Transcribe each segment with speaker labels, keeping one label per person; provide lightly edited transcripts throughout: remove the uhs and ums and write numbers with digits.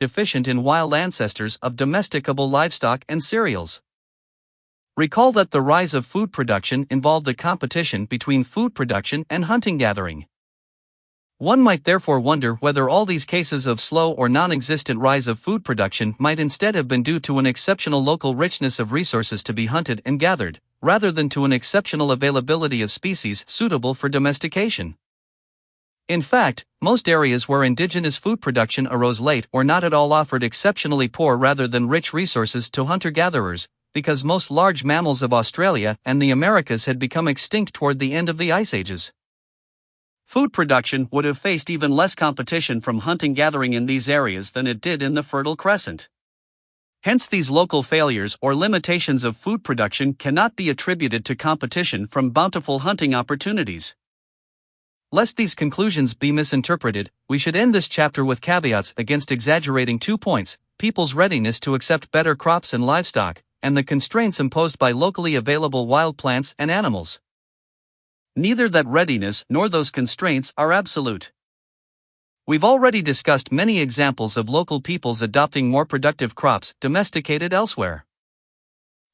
Speaker 1: deficient in wild ancestors of domesticable livestock and cereals. Recall that the rise of food production involved a competition between food production and hunting-gathering. One might therefore wonder whether all these cases of slow or non-existent rise of food production might instead have been due to an exceptional local richness of resources to be hunted and gathered, rather than to an exceptional availability of species suitable for domestication. In fact, most areas where indigenous food production arose late or not at all offered exceptionally poor rather than rich resources to hunter-gatherers, because most large mammals of Australia and the Americas had become extinct toward the end of the Ice Ages. Food production would have faced even less competition from hunting-gathering in these areas than it did in the Fertile Crescent. Hence, these local failures or limitations of food production cannot be attributed to competition from bountiful hunting opportunities. Lest these conclusions be misinterpreted, we should end this chapter with caveats against exaggerating 2 points: people's readiness to accept better crops and livestock, and the constraints imposed by locally available wild plants and animals. Neither that readiness nor those constraints are absolute. We've already discussed many examples of local peoples adopting more productive crops domesticated elsewhere.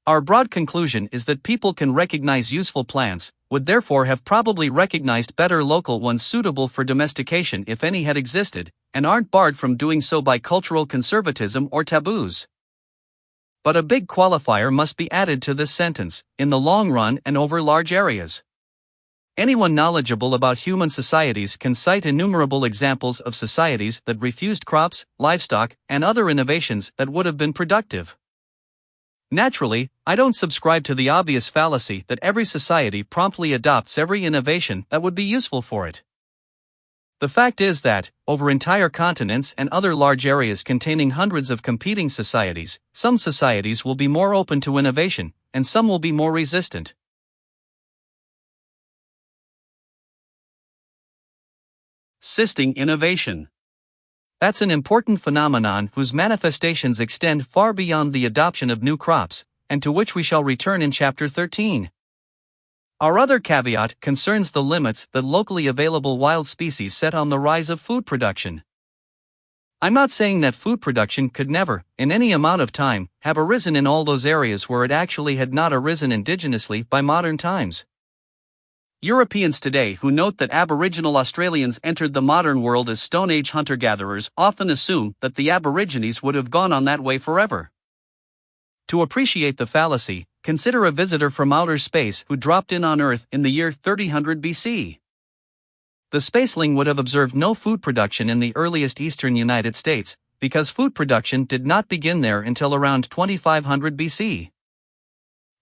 Speaker 1: Our broad conclusion is that people can recognize useful plants, would therefore have probably recognized better local ones suitable for domestication if any had existed, and aren't barred from doing so by cultural conservatism or taboos. But a big qualifier must be added to this sentence: in the long run and over large areas. Anyone knowledgeable about human societies can cite innumerable examples of societies that refused crops, livestock, and other innovations that would have been productive. Naturally, I don't subscribe to the obvious fallacy that every society promptly adopts every innovation that would be useful for it. The fact is that, over entire continents and other large areas containing hundreds of competing societies, some societies will be more open to innovation, and some will be more resistant. Assisting innovation. That's an important phenomenon whose manifestations extend far beyond the adoption of new crops, and to which we shall return in Chapter 13. Our other caveat concerns the limits that locally available wild species set on the rise of food production. I'm not saying that food production could never, in any amount of time, have arisen in all those areas where it actually had not arisen indigenously by modern times. Europeans today who note that Aboriginal Australians entered the modern world as Stone Age hunter-gatherers often assume that the Aborigines would have gone on that way forever. To appreciate the fallacy, consider a visitor from outer space who dropped in on Earth in the year 3000 BC. The spaceling would have observed no food production in the earliest eastern United States, because food production did not begin there until around 2500 BC.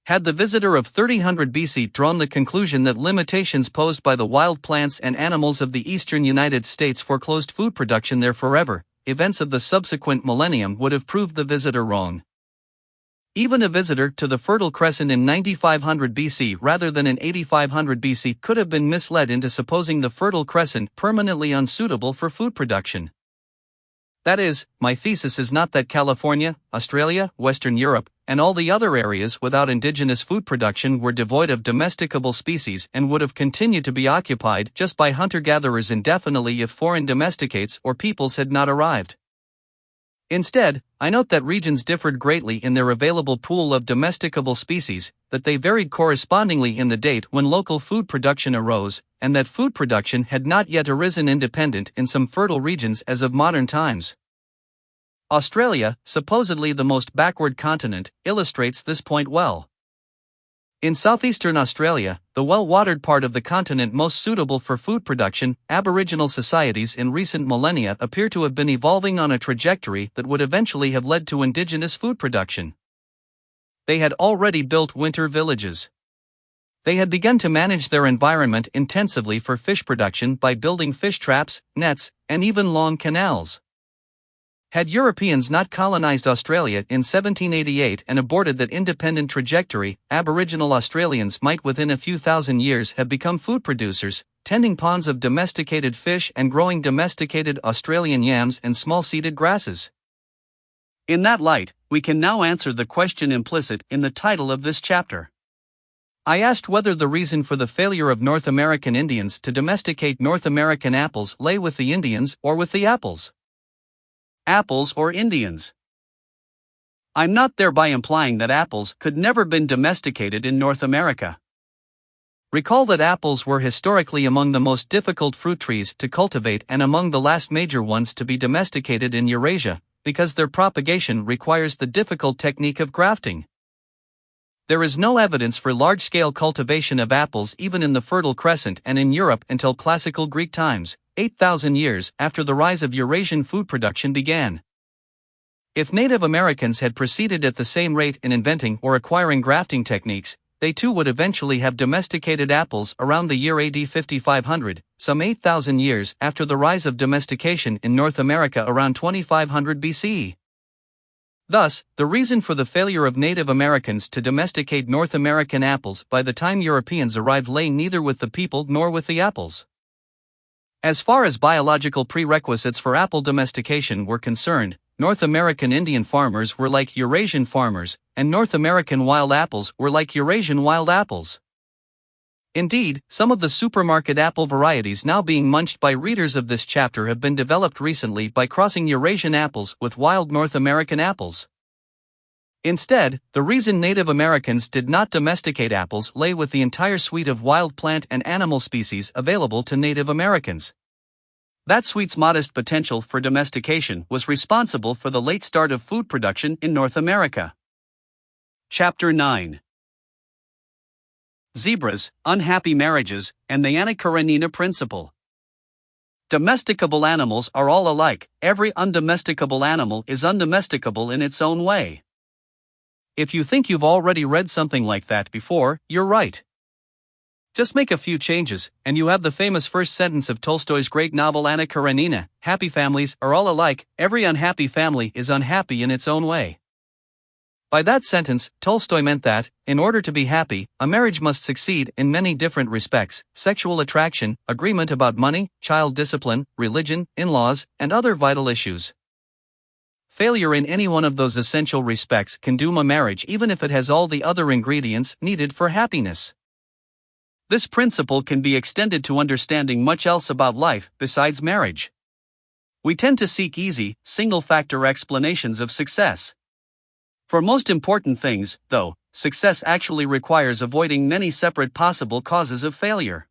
Speaker 1: Had the visitor of 3000 BC drawn the conclusion that limitations posed by the wild plants and animals of the eastern United States foreclosed food production there forever, events of the subsequent millennium would have proved the visitor wrong. Even a visitor to the Fertile Crescent in 9500 BC rather than in 8500 BC could have been misled into supposing the Fertile Crescent permanently unsuitable for food production. That is, my thesis is not that California, Australia, Western Europe, and all the other areas without indigenous food production were devoid of domesticable species and would have continued to be occupied just by hunter-gatherers indefinitely if foreign domesticates or peoples had not arrived. Instead, I note that regions differed greatly in their available pool of domesticable species, that they varied correspondingly in the date when local food production arose, and that food production had not yet arisen independent in some fertile regions as of modern times. Australia, supposedly the most backward continent, illustrates this point well. In southeastern Australia, the well-watered part of the continent most suitable for food production, Aboriginal societies in recent millennia appear to have been evolving on a trajectory that would eventually have led to indigenous food production. They had already built winter villages. They had begun to manage their environment intensively for fish production by building fish traps, nets, and even long canals. Had Europeans not colonized Australia in 1788 and aborted that independent trajectory, Aboriginal Australians might within a few thousand years have become food producers, tending ponds of domesticated fish and growing domesticated Australian yams and small-seeded grasses. In that light, we can now answer the question implicit in the title of this chapter. I asked whether the reason for the failure of North American Indians to domesticate North American apples lay with the Indians or with the apples. Apples or Indians? I'm not thereby implying that apples could never been domesticated in North America. Recall that apples were historically among the most difficult fruit trees to cultivate and among the last major ones to be domesticated in Eurasia, because their propagation requires the difficult technique of grafting. There is no evidence for large-scale cultivation of apples even in the Fertile Crescent and in Europe until classical Greek times, 8,000 years after the rise of Eurasian food production began. If Native Americans had proceeded at the same rate in inventing or acquiring grafting techniques, they too would eventually have domesticated apples around the year AD 5500, some 8,000 years after the rise of domestication in North America around 2500 BCE. Thus, the reason for the failure of Native Americans to domesticate North American apples by the time Europeans arrived lay neither with the people nor with the apples. As far as biological prerequisites for apple domestication were concerned, North American Indian farmers were like Eurasian farmers, and North American wild apples were like Eurasian wild apples. Indeed, some of the supermarket apple varieties now being munched by readers of this chapter have been developed recently by crossing Eurasian apples with wild North American apples. Instead, the reason Native Americans did not domesticate apples lay with the entire suite of wild plant and animal species available to Native Americans. That suite's modest potential for domestication was responsible for the late start of food production in North America. Chapter 9. Zebras, Unhappy Marriages, and the Anna Karenina Principle. Domesticable animals are all alike. Every undomesticable animal is undomesticable in its own way. If you think you've already read something like that before, you're right. Just make a few changes, and you have the famous first sentence of Tolstoy's great novel Anna Karenina: happy families are all alike, every unhappy family is unhappy in its own way. By that sentence, Tolstoy meant that, in order to be happy, a marriage must succeed in many different respects: sexual attraction, agreement about money, child discipline, religion, in-laws, and other vital issues. Failure in any one of those essential respects can doom a marriage even if it has all the other ingredients needed for happiness. This principle can be extended to understanding much else about life besides marriage. We tend to seek easy, single-factor explanations of success. For most important things, though, success actually requires avoiding many separate possible causes of failure.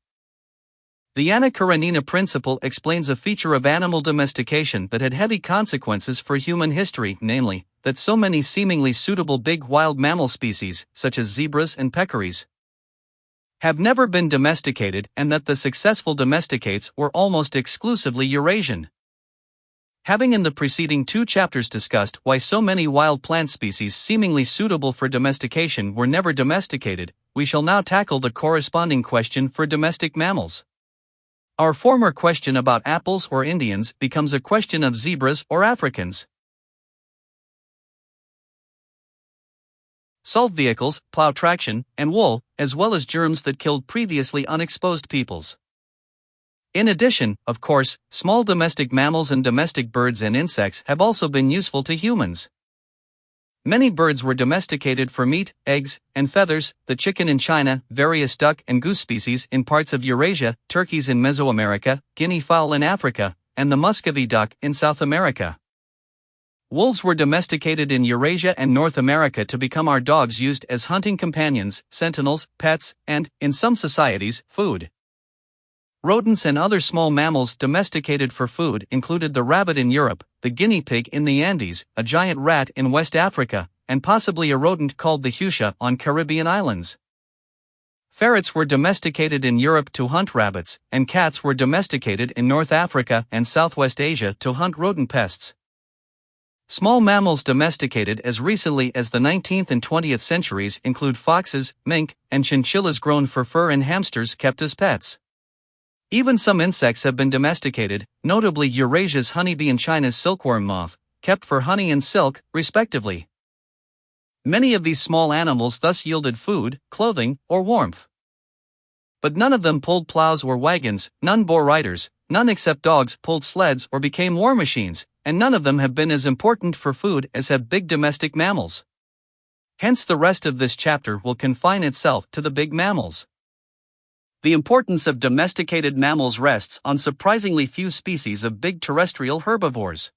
Speaker 1: The Anna Karenina Principle explains a feature of animal domestication that had heavy consequences for human history, namely, that so many seemingly suitable big wild mammal species, such as zebras and peccaries, have never been domesticated, and that the successful domesticates were almost exclusively Eurasian. Having in the preceding 2 chapters discussed why so many wild plant species seemingly suitable for domestication were never domesticated, we shall now tackle the corresponding question for domestic mammals. Our former question about apples or Indians becomes a question of zebras or Africans. Salt vehicles, plow traction, and wool, as well as germs that killed previously unexposed peoples. In addition, of course, small domestic mammals and domestic birds and insects have also been useful to humans. Many birds were domesticated for meat, eggs, and feathers: the chicken in China, various duck and goose species in parts of Eurasia, turkeys in Mesoamerica, guinea fowl in Africa, and the Muscovy duck in South America. Wolves were domesticated in Eurasia and North America to become our dogs, used as hunting companions, sentinels, pets, and, in some societies, food. Rodents and other small mammals domesticated for food included the rabbit in Europe, the guinea pig in the Andes, a giant rat in West Africa, and possibly a rodent called the hutia on Caribbean islands. Ferrets were domesticated in Europe to hunt rabbits, and cats were domesticated in North Africa and Southwest Asia to hunt rodent pests. Small mammals domesticated as recently as the 19th and 20th centuries include foxes, mink, and chinchillas grown for fur, and hamsters kept as pets. Even some insects have been domesticated, notably Eurasia's honeybee and China's silkworm moth, kept for honey and silk, respectively. Many of these small animals thus yielded food, clothing, or warmth. But none of them pulled plows or wagons, none bore riders, none except dogs pulled sleds or became war machines, and none of them have been as important for food as have big domestic mammals. Hence the rest of this chapter will confine itself to the big mammals. The importance of domesticated mammals rests on surprisingly few species of big terrestrial herbivores.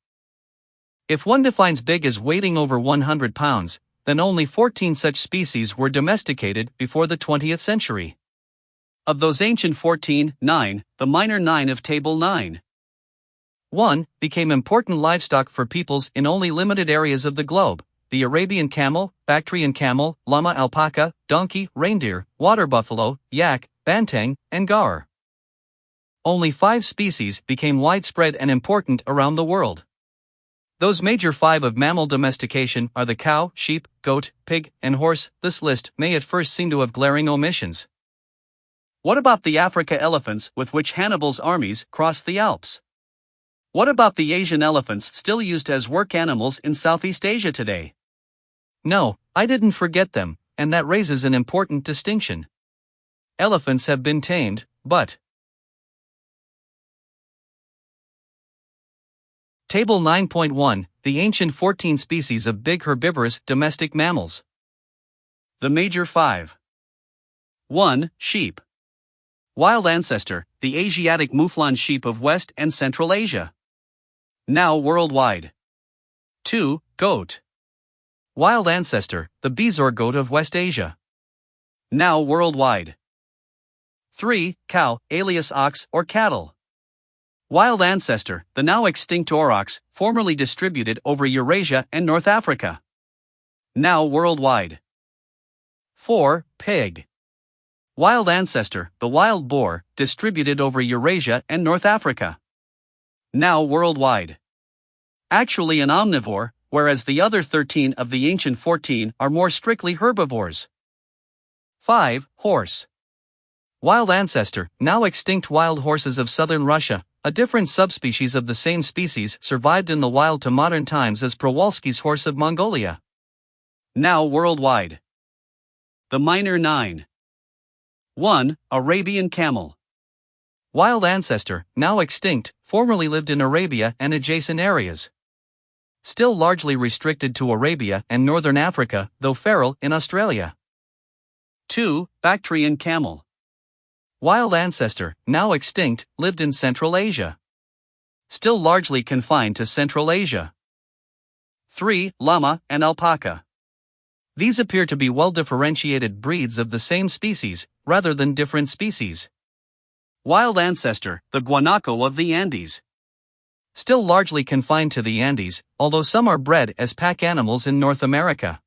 Speaker 1: If one defines big as weighing over 100 pounds, then only 14 such species were domesticated before the 20th century. Of those ancient 14, 9, the minor 9 of Table 9. 1. Became important livestock for peoples in only limited areas of the globe: the Arabian camel, Bactrian camel, llama, alpaca, donkey, reindeer, water buffalo, yak, banteng, and gaur. Only 5 species became widespread and important around the world. Those major 5 of mammal domestication are the cow, sheep, goat, pig, and horse. This list may at first seem to have glaring omissions. What about the Africa elephants with which Hannibal's armies crossed the Alps? What about the Asian elephants still used as work animals in Southeast Asia today? No, I didn't forget them, and that raises an important distinction. Elephants have been tamed, but Table 9.1, the ancient 14 species of big herbivorous domestic mammals. The major 5. 1. Sheep. Wild ancestor, the Asiatic mouflon sheep of West and Central Asia. Now worldwide. 2. Goat. Wild ancestor, the bezoar goat of West Asia. Now worldwide. 3. Cow, alias ox or cattle. Wild ancestor, the now extinct aurochs, formerly distributed over Eurasia and North Africa. Now worldwide. 4. Pig. Wild ancestor, the wild boar, distributed over Eurasia and North Africa. Now worldwide. Actually an omnivore, whereas the other 13 of the ancient 14 are more strictly herbivores. 5. Horse. Wild ancestor, now extinct wild horses of southern Russia. A different subspecies of the same species survived in the wild to modern times as Przewalski's horse of Mongolia. Now worldwide. The minor 9. 1. Arabian camel. Wild ancestor, now extinct, formerly lived in Arabia and adjacent areas. Still largely restricted to Arabia and northern Africa, though feral in Australia. 2. Bactrian camel. Wild ancestor, now extinct, lived in Central Asia. Still largely confined to Central Asia. 3. Lama and Alpaca. These appear to be well-differentiated breeds of the same species, rather than different species. Wild ancestor, the guanaco of the Andes. Still largely confined to the Andes, although some are bred as pack animals in North America.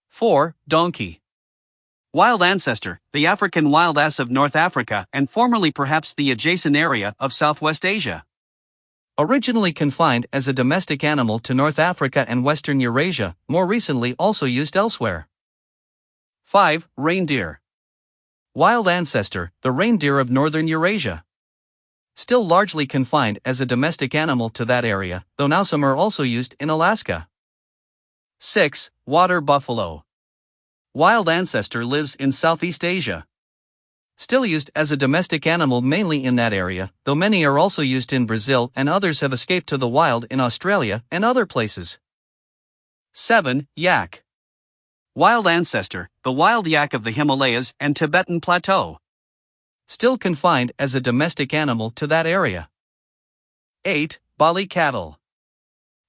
Speaker 1: 4. Donkey. Wild ancestor, the African wild ass of North Africa and formerly perhaps the adjacent area of Southwest Asia. Originally confined as a domestic animal to North Africa and Western Eurasia, more recently also used elsewhere. 5. Reindeer. Wild ancestor, the reindeer of Northern Eurasia. Still largely confined as a domestic animal to that area, though now some are also used in Alaska. 6. Water buffalo. Wild ancestor lives in Southeast Asia. Still used as a domestic animal mainly in that area, though many are also used in Brazil and others have escaped to the wild in Australia and other places. 7. Yak. Wild ancestor, the wild yak of the Himalayas and Tibetan Plateau. Still confined as a domestic animal to that area. 8. Bali cattle.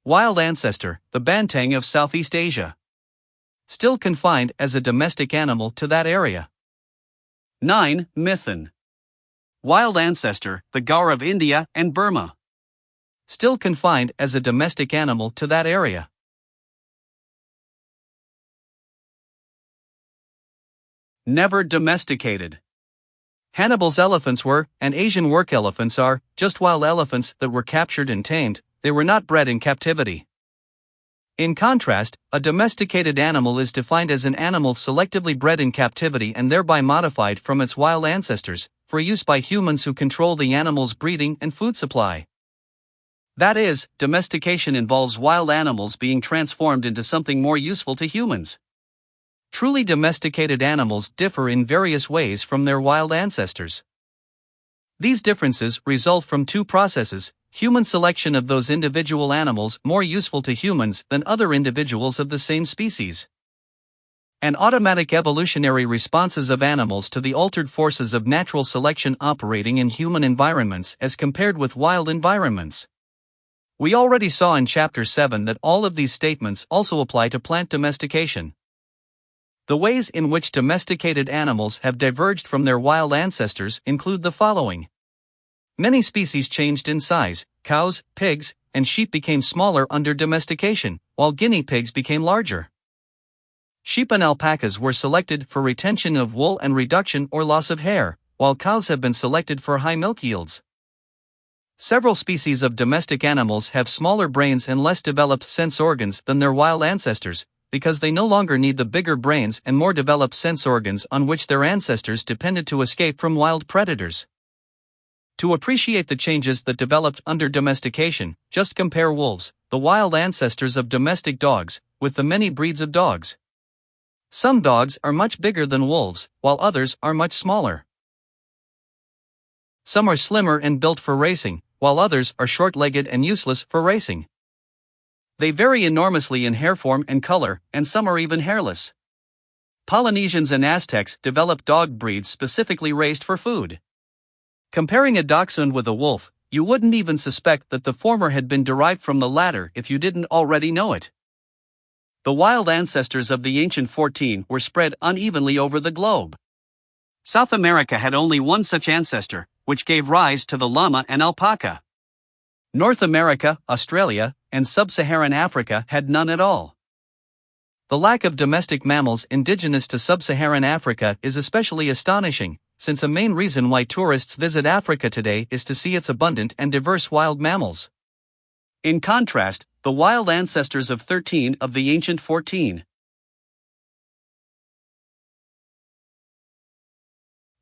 Speaker 1: Wild ancestor, the banteng of Southeast Asia. Still confined as a domestic animal to that area. 9. Mithun. Wild ancestor, the gaur of India and Burma. Still confined as a domestic animal to that area. Never domesticated. Hannibal's elephants were, and Asian work elephants are, just wild elephants that were captured and tamed. They were not bred in captivity. In contrast, a domesticated animal is defined as an animal selectively bred in captivity and thereby modified from its wild ancestors, for use by humans who control the animal's breeding and food supply. That is, domestication involves wild animals being transformed into something more useful to humans. Truly domesticated animals differ in various ways from their wild ancestors. These differences result from 2 processes: human selection of those individual animals more useful to humans than other individuals of the same species, and automatic evolutionary responses of animals to the altered forces of natural selection operating in human environments as compared with wild environments. We already saw in Chapter 7 that all of these statements also apply to plant domestication. The ways in which domesticated animals have diverged from their wild ancestors include the following. Many species changed in size. Cows, pigs, and sheep became smaller under domestication, while guinea pigs became larger. Sheep and alpacas were selected for retention of wool and reduction or loss of hair, while cows have been selected for high milk yields. Several species of domestic animals have smaller brains and less developed sense organs than their wild ancestors, because they no longer need the bigger brains and more developed sense organs on which their ancestors depended to escape from wild predators. To appreciate the changes that developed under domestication, just compare wolves, the wild ancestors of domestic dogs, with the many breeds of dogs. Some dogs are much bigger than wolves, while others are much smaller. Some are slimmer and built for racing, while others are short-legged and useless for racing. They vary enormously in hair form and color, and some are even hairless. Polynesians and Aztecs developed dog breeds specifically raised for food. Comparing a dachshund with a wolf, you wouldn't even suspect that the former had been derived from the latter if you didn't already know it. The wild ancestors of the ancient 14 were spread unevenly over the globe. South America had only one such ancestor, which gave rise to the llama and alpaca. North America, Australia, and sub-Saharan Africa had none at all. The lack of domestic mammals indigenous to sub-Saharan Africa is especially astonishing, since a main reason why tourists visit Africa today is to see its abundant and diverse wild mammals. In contrast, the wild ancestors of 13 of the ancient 14.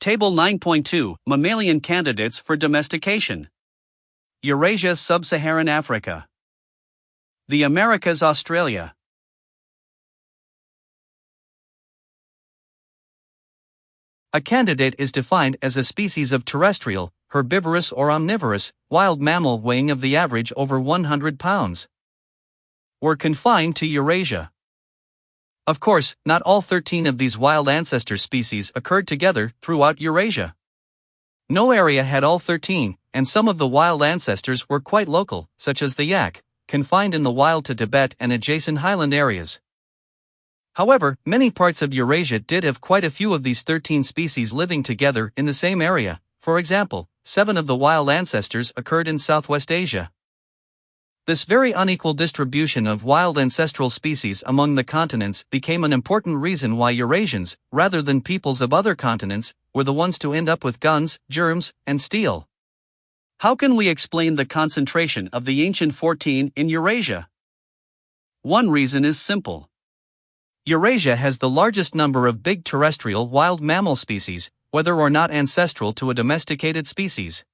Speaker 1: Table 9.2 Mammalian candidates for domestication. Eurasia, Sub-Saharan Africa. The Americas, Australia. A candidate is defined as a species of terrestrial, herbivorous or omnivorous, wild mammal weighing of the average over 100 pounds. Were confined to Eurasia. Of course, not all 13 of these wild ancestor species occurred together throughout Eurasia. No area had all 13, and some of the wild ancestors were quite local, such as the yak, confined in the wild to Tibet and adjacent highland areas. However, many parts of Eurasia did have quite a few of these 13 species living together in the same area. For example, 7 of the wild ancestors occurred in Southwest Asia. This very unequal distribution of wild ancestral species among the continents became an important reason why Eurasians, rather than peoples of other continents, were the ones to end up with guns, germs, and steel. How can we explain the concentration of the ancient 14 in Eurasia? One reason is simple. Eurasia has the largest number of big terrestrial wild mammal species, whether or not ancestral to a domesticated species.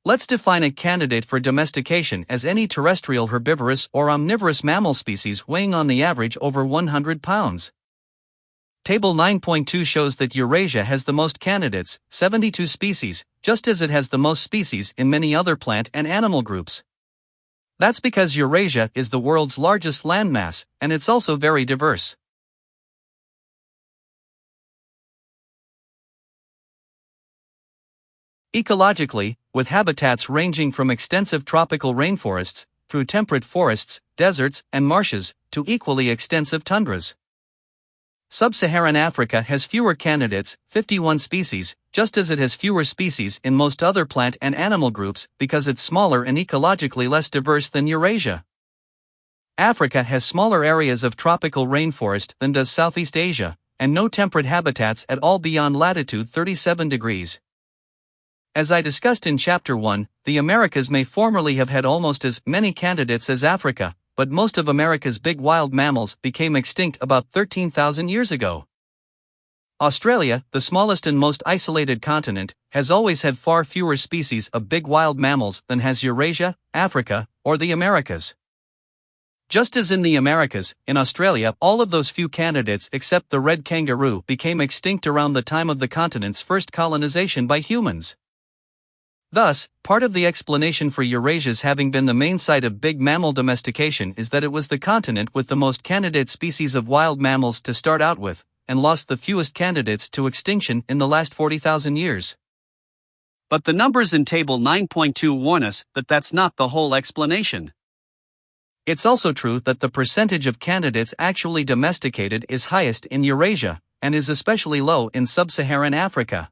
Speaker 1: Let's define a candidate for domestication as any terrestrial herbivorous or omnivorous mammal species weighing on the average over 100 pounds. Table 9.2 shows that Eurasia has the most candidates, 72 species, just as it has the most species in many other plant and animal groups. That's because Eurasia is the world's largest landmass, and it's also very diverse. Ecologically, with habitats ranging from extensive tropical rainforests, through temperate forests, deserts, and marshes, to equally extensive tundras. Sub-Saharan Africa has fewer candidates, 51 species, just as it has fewer species in most other plant and animal groups because it's smaller and ecologically less diverse than Eurasia. Africa has smaller areas of tropical rainforest than does Southeast Asia, and no temperate habitats at all beyond latitude 37 degrees. As I discussed in Chapter 1, the Americas may formerly have had almost as many candidates as Africa, but most of America's big wild mammals became extinct about 13,000 years ago. Australia, the smallest and most isolated continent, has always had far fewer species of big wild mammals than has Eurasia, Africa, or the Americas. Just as in the Americas, in Australia, all of those few candidates except the red kangaroo became extinct around the time of the continent's first colonization by humans. Thus, part of the explanation for Eurasia's having been the main site of big mammal domestication is that it was the continent with the most candidate species of wild mammals to start out with, and lost the fewest candidates to extinction in the last 40,000 years. But the numbers in Table 9.2 warn us that that's not the whole explanation. It's also true that the percentage of candidates actually domesticated is highest in Eurasia, and is especially low in sub-Saharan Africa.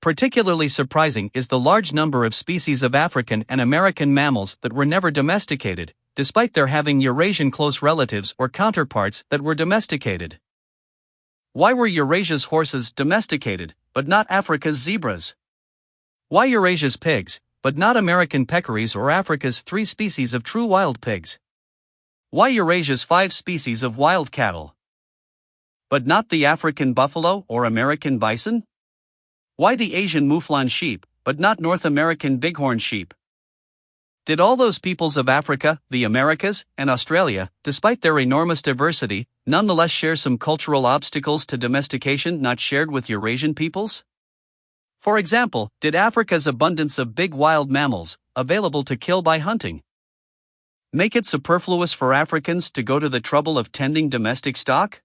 Speaker 1: Particularly surprising is the large number of species of African and American mammals that were never domesticated, despite their having Eurasian close relatives or counterparts that were domesticated. Why were Eurasia's horses domesticated, but not Africa's zebras? Why Eurasia's pigs, but not American peccaries or Africa's 3 species of true wild pigs? Why Eurasia's 5 species of wild cattle, but not the African buffalo or American bison? Why the Asian mouflon sheep, but not North American bighorn sheep? Did all those peoples of Africa, the Americas, and Australia, despite their enormous diversity, nonetheless share some cultural obstacles to domestication not shared with Eurasian peoples? For example, did Africa's abundance of big wild mammals, available to kill by hunting, make it superfluous for Africans to go to the trouble of tending domestic stock?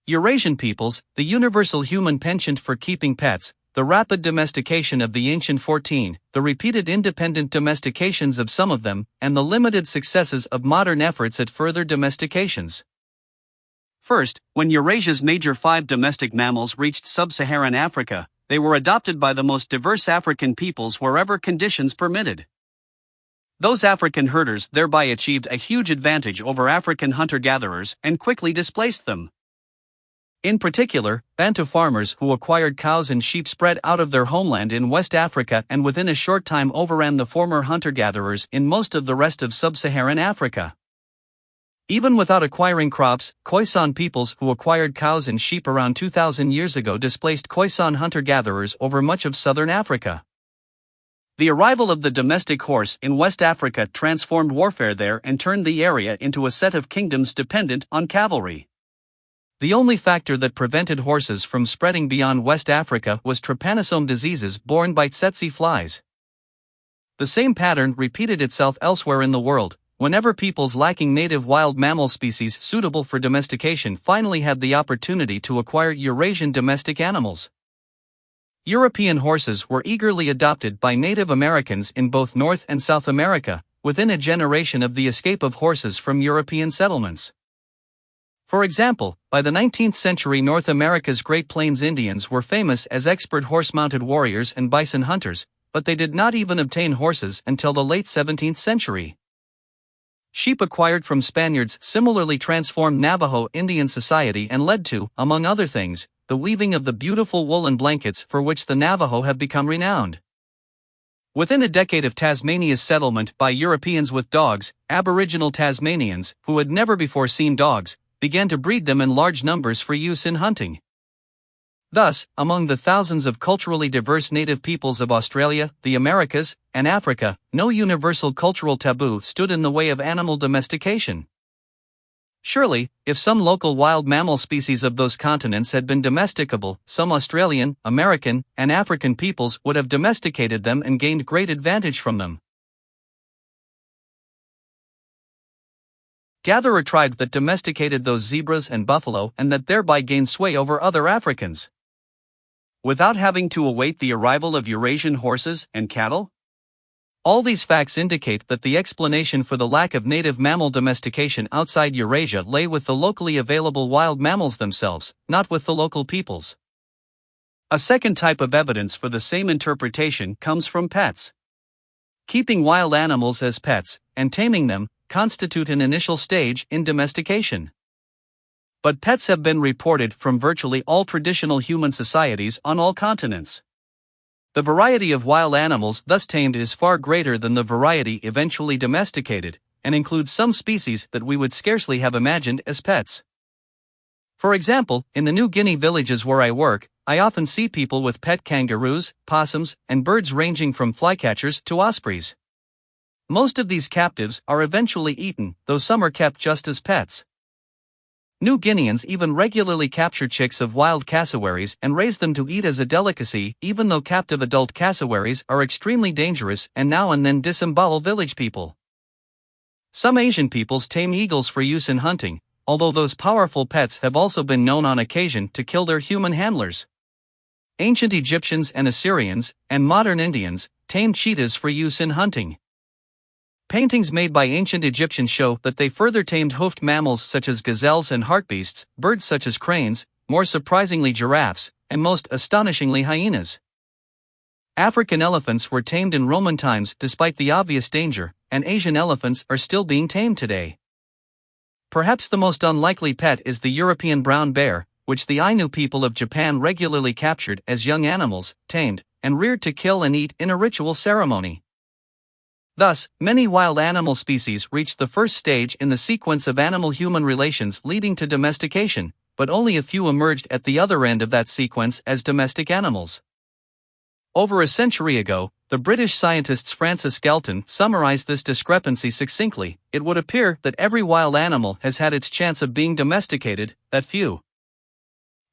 Speaker 1: Eurasian peoples, the universal human penchant for keeping pets, the rapid domestication of the ancient 14, the repeated independent domestications of some of them, and the limited successes of modern efforts at further domestications. First, when Eurasia's major 5 domestic mammals reached sub-Saharan Africa, they were adopted by the most diverse African peoples wherever conditions permitted. Those African herders thereby achieved a huge advantage over African hunter-gatherers and quickly displaced them. In particular, Bantu farmers who acquired cows and sheep spread out of their homeland in West Africa and within a short time overran the former hunter-gatherers in most of the rest of sub-Saharan Africa. Even without acquiring crops, Khoisan peoples who acquired cows and sheep around 2,000 years ago displaced Khoisan hunter-gatherers over much of southern Africa. The arrival of the domestic horse in West Africa transformed warfare there and turned the area into a set of kingdoms dependent on cavalry. The only factor that prevented horses from spreading beyond West Africa was trypanosome diseases borne by tsetse flies. The same pattern repeated itself elsewhere in the world, whenever peoples lacking native wild mammal species suitable for domestication finally had the opportunity to acquire Eurasian domestic animals. European horses were eagerly adopted by Native Americans in both North and South America, within a generation of the escape of horses from European settlements. For example, by the 19th century North America's Great Plains Indians were famous as expert horse-mounted warriors and bison hunters, but they did not even obtain horses until the late 17th century. Sheep acquired from Spaniards similarly transformed Navajo Indian society and led to, among other things, the weaving of the beautiful woolen blankets for which the Navajo have become renowned. Within a decade of Tasmania's settlement by Europeans with dogs, Aboriginal Tasmanians, who had never before seen dogs, began to breed them in large numbers for use in hunting. Thus, among the thousands of culturally diverse native peoples of Australia, the Americas, and Africa, no universal cultural taboo stood in the way of animal domestication. Surely, if some local wild mammal species of those continents had been domesticable, some Australian, American, and African peoples would have domesticated them and gained great advantage from them. Gather a tribe that domesticated those zebras and buffalo and that thereby gained sway over other Africans, without having to await the arrival of Eurasian horses and cattle? All these facts indicate that the explanation for the lack of native mammal domestication outside Eurasia lay with the locally available wild mammals themselves, not with the local peoples. A second type of evidence for the same interpretation comes from pets. Keeping wild animals as pets, and taming them, constitute an initial stage in domestication. But pets have been reported from virtually all traditional human societies on all continents. The variety of wild animals thus tamed is far greater than the variety eventually domesticated, and includes some species that we would scarcely have imagined as pets. For example, in the New Guinea villages where I work, I often see people with pet kangaroos, possums, and birds ranging from flycatchers to ospreys. Most of these captives are eventually eaten, though some are kept just as pets. New Guineans even regularly capture chicks of wild cassowaries and raise them to eat as a delicacy, even though captive adult cassowaries are extremely dangerous and now and then disembowel village people. Some Asian peoples tame eagles for use in hunting, although those powerful pets have also been known on occasion to kill their human handlers. Ancient Egyptians and Assyrians, and modern Indians, tamed cheetahs for use in hunting. Paintings made by ancient Egyptians show that they further tamed hoofed mammals such as gazelles and hartebeests, birds such as cranes, more surprisingly giraffes, and most astonishingly hyenas. African elephants were tamed in Roman times despite the obvious danger, and Asian elephants are still being tamed today. Perhaps the most unlikely pet is the European brown bear, which the Ainu people of Japan regularly captured as young animals, tamed, and reared to kill and eat in a ritual ceremony. Thus, many wild animal species reached the first stage in the sequence of animal-human relations leading to domestication, but only a few emerged at the other end of that sequence as domestic animals. Over a century ago, the British scientist Francis Galton summarized this discrepancy succinctly: it would appear that every wild animal has had its chance of being domesticated, that few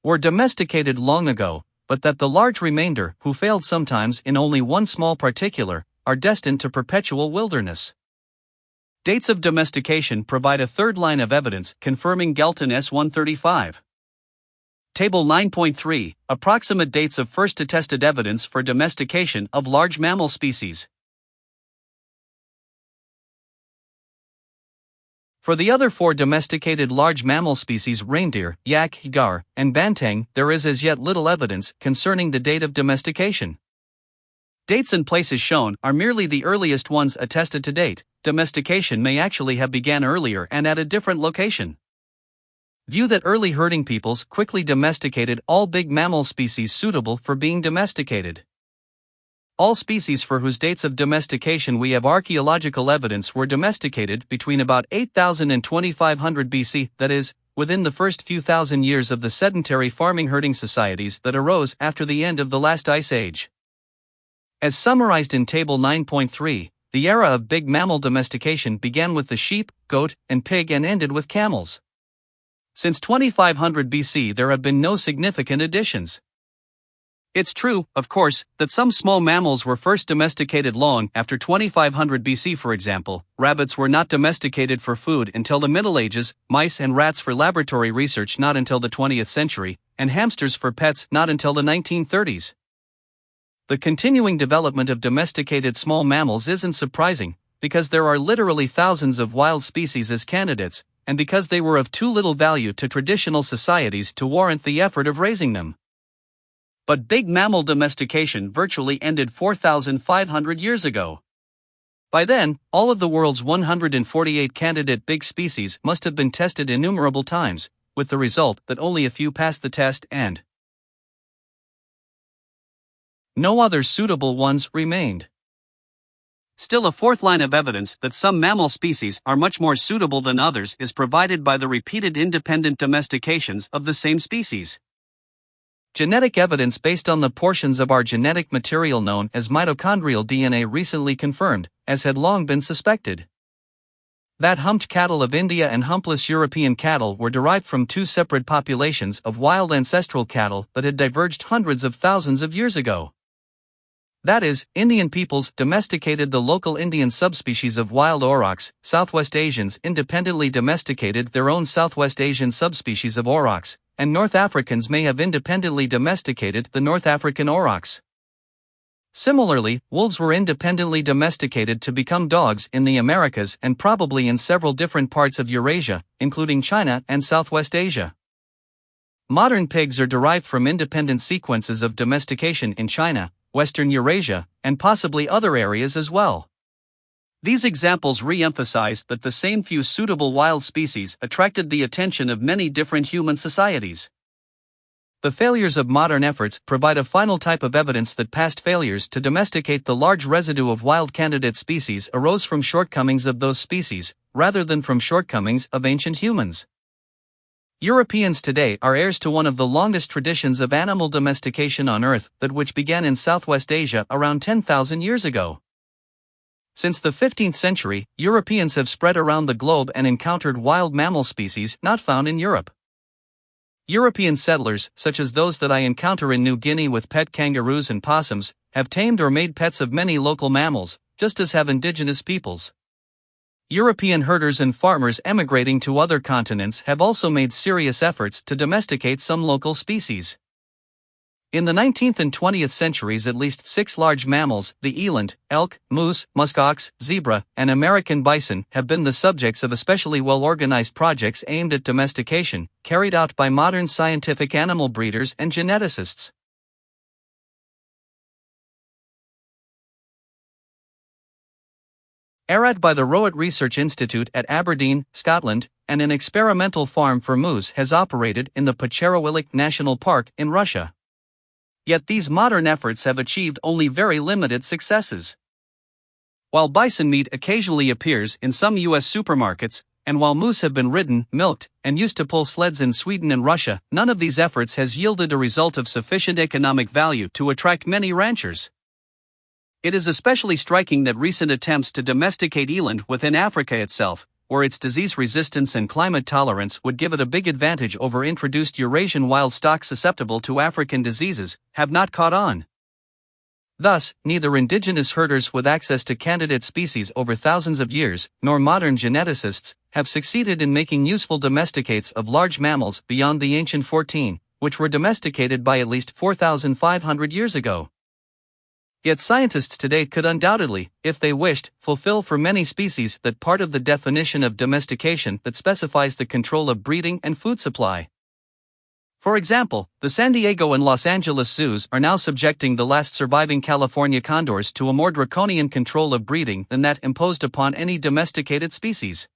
Speaker 1: were domesticated long ago, but that the large remainder, who failed sometimes in only one small particular, are destined to perpetual wilderness. Dates of domestication provide a third line of evidence confirming Galton S135. Table 9.3, approximate dates of first attested evidence for domestication of large mammal species. For the other four domesticated large mammal species reindeer, yak, gar, and banteng, there is as yet little evidence concerning the date of domestication. Dates and places shown are merely the earliest ones attested to date. Domestication may actually have begun earlier and at a different location. View that early herding peoples quickly domesticated all big mammal species suitable for being domesticated. All species for whose dates of domestication we have archaeological evidence were domesticated between about 8,000 and 2,500 BC, that is, within the first few thousand years of the sedentary farming herding societies that arose after the end of the last ice age. As summarized in Table 9.3, the era of big mammal domestication began with the sheep, goat, and pig and ended with camels. Since 2500 BC there have been no significant additions. It's true, of course, that some small mammals were first domesticated long after 2500 BC. For example, rabbits were not domesticated for food until the Middle Ages, mice and rats for laboratory research not until the 20th century, and hamsters for pets not until the 1930s. The continuing development of domesticated small mammals isn't surprising, because there are literally thousands of wild species as candidates, and because they were of too little value to traditional societies to warrant the effort of raising them. But big mammal domestication virtually ended 4,500 years ago. By then, all of the world's 148 candidate big species must have been tested innumerable times, with the result that only a few passed the test and no other suitable ones remained. Still, a fourth line of evidence that some mammal species are much more suitable than others is provided by the repeated independent domestications of the same species. Genetic evidence based on the portions of our genetic material known as mitochondrial DNA recently confirmed, as had long been suspected, that humped cattle of India and humpless European cattle were derived from two separate populations of wild ancestral cattle that had diverged hundreds of thousands of years ago. That is, Indian peoples domesticated the local Indian subspecies of wild aurochs, Southwest Asians independently domesticated their own Southwest Asian subspecies of aurochs, and North Africans may have independently domesticated the North African aurochs. Similarly, wolves were independently domesticated to become dogs in the Americas and probably in several different parts of Eurasia, including China and Southwest Asia. Modern pigs are derived from independent sequences of domestication in China, Western Eurasia, and possibly other areas as well. These examples re-emphasize that the same few suitable wild species attracted the attention of many different human societies. The failures of modern efforts provide a final type of evidence that past failures to domesticate the large residue of wild candidate species arose from shortcomings of those species, rather than from shortcomings of ancient humans. Europeans today are heirs to one of the longest traditions of animal domestication on Earth, that which began in Southwest Asia around 10,000 years ago. Since the 15th century, Europeans have spread around the globe and encountered wild mammal species not found in Europe. European settlers, such as those that I encounter in New Guinea with pet kangaroos and possums, have tamed or made pets of many local mammals, just as have indigenous peoples. European herders and farmers emigrating to other continents have also made serious efforts to domesticate some local species. In the 19th and 20th centuries, at least 6 large mammals, the eland, elk, moose, muskox, zebra, and American bison, have been the subjects of especially well-organized projects aimed at domestication, carried out by modern scientific animal breeders and geneticists. Arad by the Rowett Research Institute at Aberdeen, Scotland, and an experimental farm for moose has operated in the Pocherowilik National Park in Russia. Yet these modern efforts have achieved only very limited successes. While bison meat occasionally appears in some U.S. supermarkets, and while moose have been ridden, milked, and used to pull sleds in Sweden and Russia, none of these efforts has yielded a result of sufficient economic value to attract many ranchers. It is especially striking that recent attempts to domesticate eland within Africa itself, where its disease resistance and climate tolerance would give it a big advantage over introduced Eurasian wild stock susceptible to African diseases, have not caught on. Thus, neither indigenous herders with access to candidate species over thousands of years, nor modern geneticists, have succeeded in making useful domesticates of large mammals beyond the ancient 14, which were domesticated by at least 4,500 years ago. Yet scientists today could undoubtedly, if they wished, fulfill for many species that part of the definition of domestication that specifies the control of breeding and food supply. For example, the San Diego and Los Angeles zoos are now subjecting the last surviving California condors to a more draconian control of breeding than that imposed upon any domesticated species.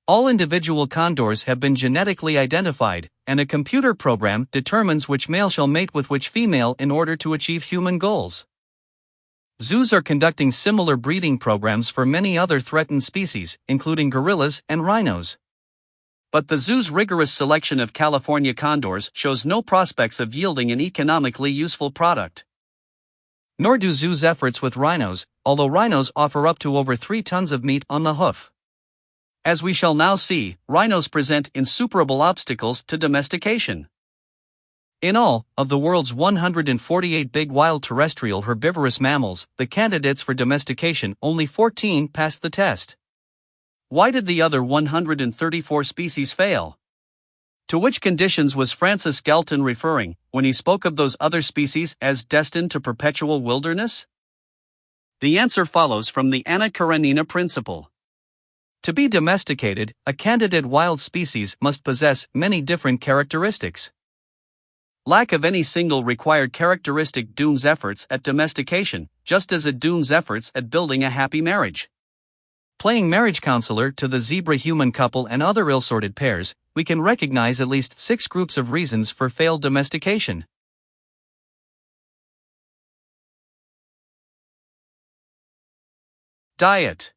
Speaker 1: All individual condors have been genetically identified, and a computer program determines which male shall mate with which female in order to achieve human goals. Zoos are conducting similar breeding programs for many other threatened species, including gorillas and rhinos. But the zoo's rigorous selection of California condors shows no prospects of yielding an economically useful product. Nor do zoos' efforts with rhinos, although rhinos offer up to over 3 tons of meat on the hoof. As we shall now see, rhinos present insuperable obstacles to domestication. In all, of the world's 148 big wild terrestrial herbivorous mammals, the candidates for domestication, only 14 passed the test. Why did the other 134 species fail? To which conditions was Francis Galton referring when he spoke of those other species as destined to perpetual wilderness? The answer follows from the Anna Karenina principle. To be domesticated, a candidate wild species must possess many different characteristics. Lack of any single required characteristic dooms efforts at domestication, just as it dooms efforts at building a happy marriage. Playing marriage counselor to the zebra-human couple and other ill-sorted pairs, we can recognize at least 6 groups of reasons for failed domestication. Diet.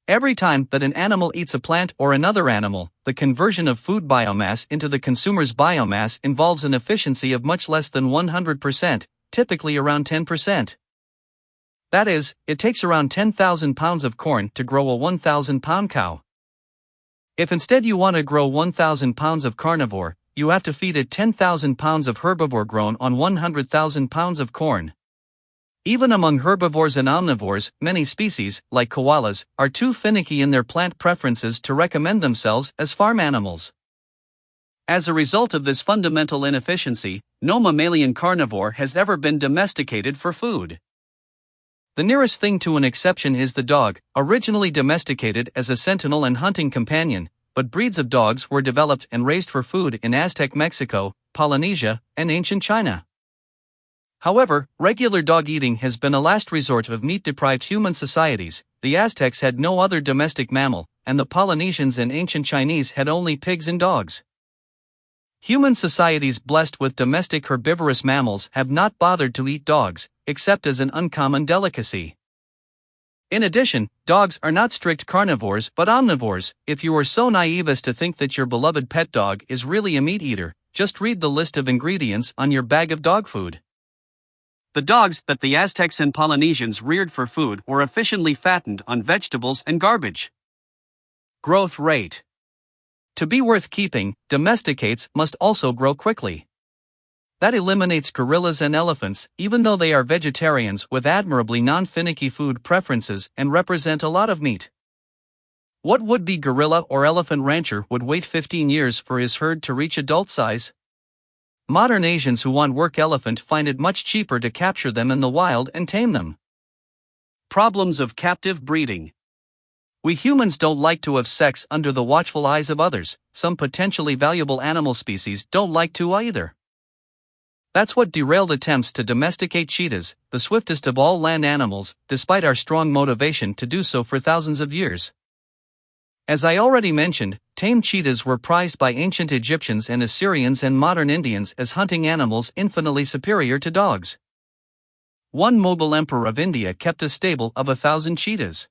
Speaker 1: Every time that an animal eats a plant or another animal, the conversion of food biomass into the consumer's biomass involves an efficiency of much less than 100%, typically around 10%. That is, it takes around 10,000 pounds of corn to grow a 1,000-pound cow. If instead you want to grow 1,000 pounds of carnivore, you have to feed it 10,000 pounds of herbivore grown on 100,000 pounds of corn. Even among herbivores and omnivores, many species, like koalas, are too finicky in their plant preferences to recommend themselves as farm animals. As a result of this fundamental inefficiency, no mammalian carnivore has ever been domesticated for food. The nearest thing to an exception is the dog, originally domesticated as a sentinel and hunting companion, but breeds of dogs were developed and raised for food in Aztec Mexico, Polynesia, and ancient China. However, regular dog eating has been a last resort of meat-deprived human societies. The Aztecs had no other domestic mammal, and the Polynesians and ancient Chinese had only pigs and dogs. Human societies blessed with domestic herbivorous mammals have not bothered to eat dogs, except as an uncommon delicacy. In addition, dogs are not strict carnivores but omnivores. If you are so naive as to think that your beloved pet dog is really a meat eater, just read the list of ingredients on your bag of dog food. The dogs that the Aztecs and Polynesians reared for food were efficiently fattened on vegetables and garbage. Growth rate. To be worth keeping, domesticates must also grow quickly. That eliminates gorillas and elephants, even though they are vegetarians with admirably non-finicky food preferences and represent a lot of meat. What would-be gorilla or elephant rancher would wait 15 years for his herd to reach adult size? Modern Asians who want work elephant find it much cheaper to capture them in the wild and tame them. Problems of captive breeding. We humans don't like to have sex under the watchful eyes of others. Some potentially valuable animal species don't like to either. That's what derailed attempts to domesticate cheetahs, the swiftest of all land animals, despite our strong motivation to do so for thousands of years. As I already mentioned, tame cheetahs were prized by ancient Egyptians and Assyrians and modern Indians as hunting animals infinitely superior to dogs. One Mughal emperor of India kept a stable of 1,000 cheetahs.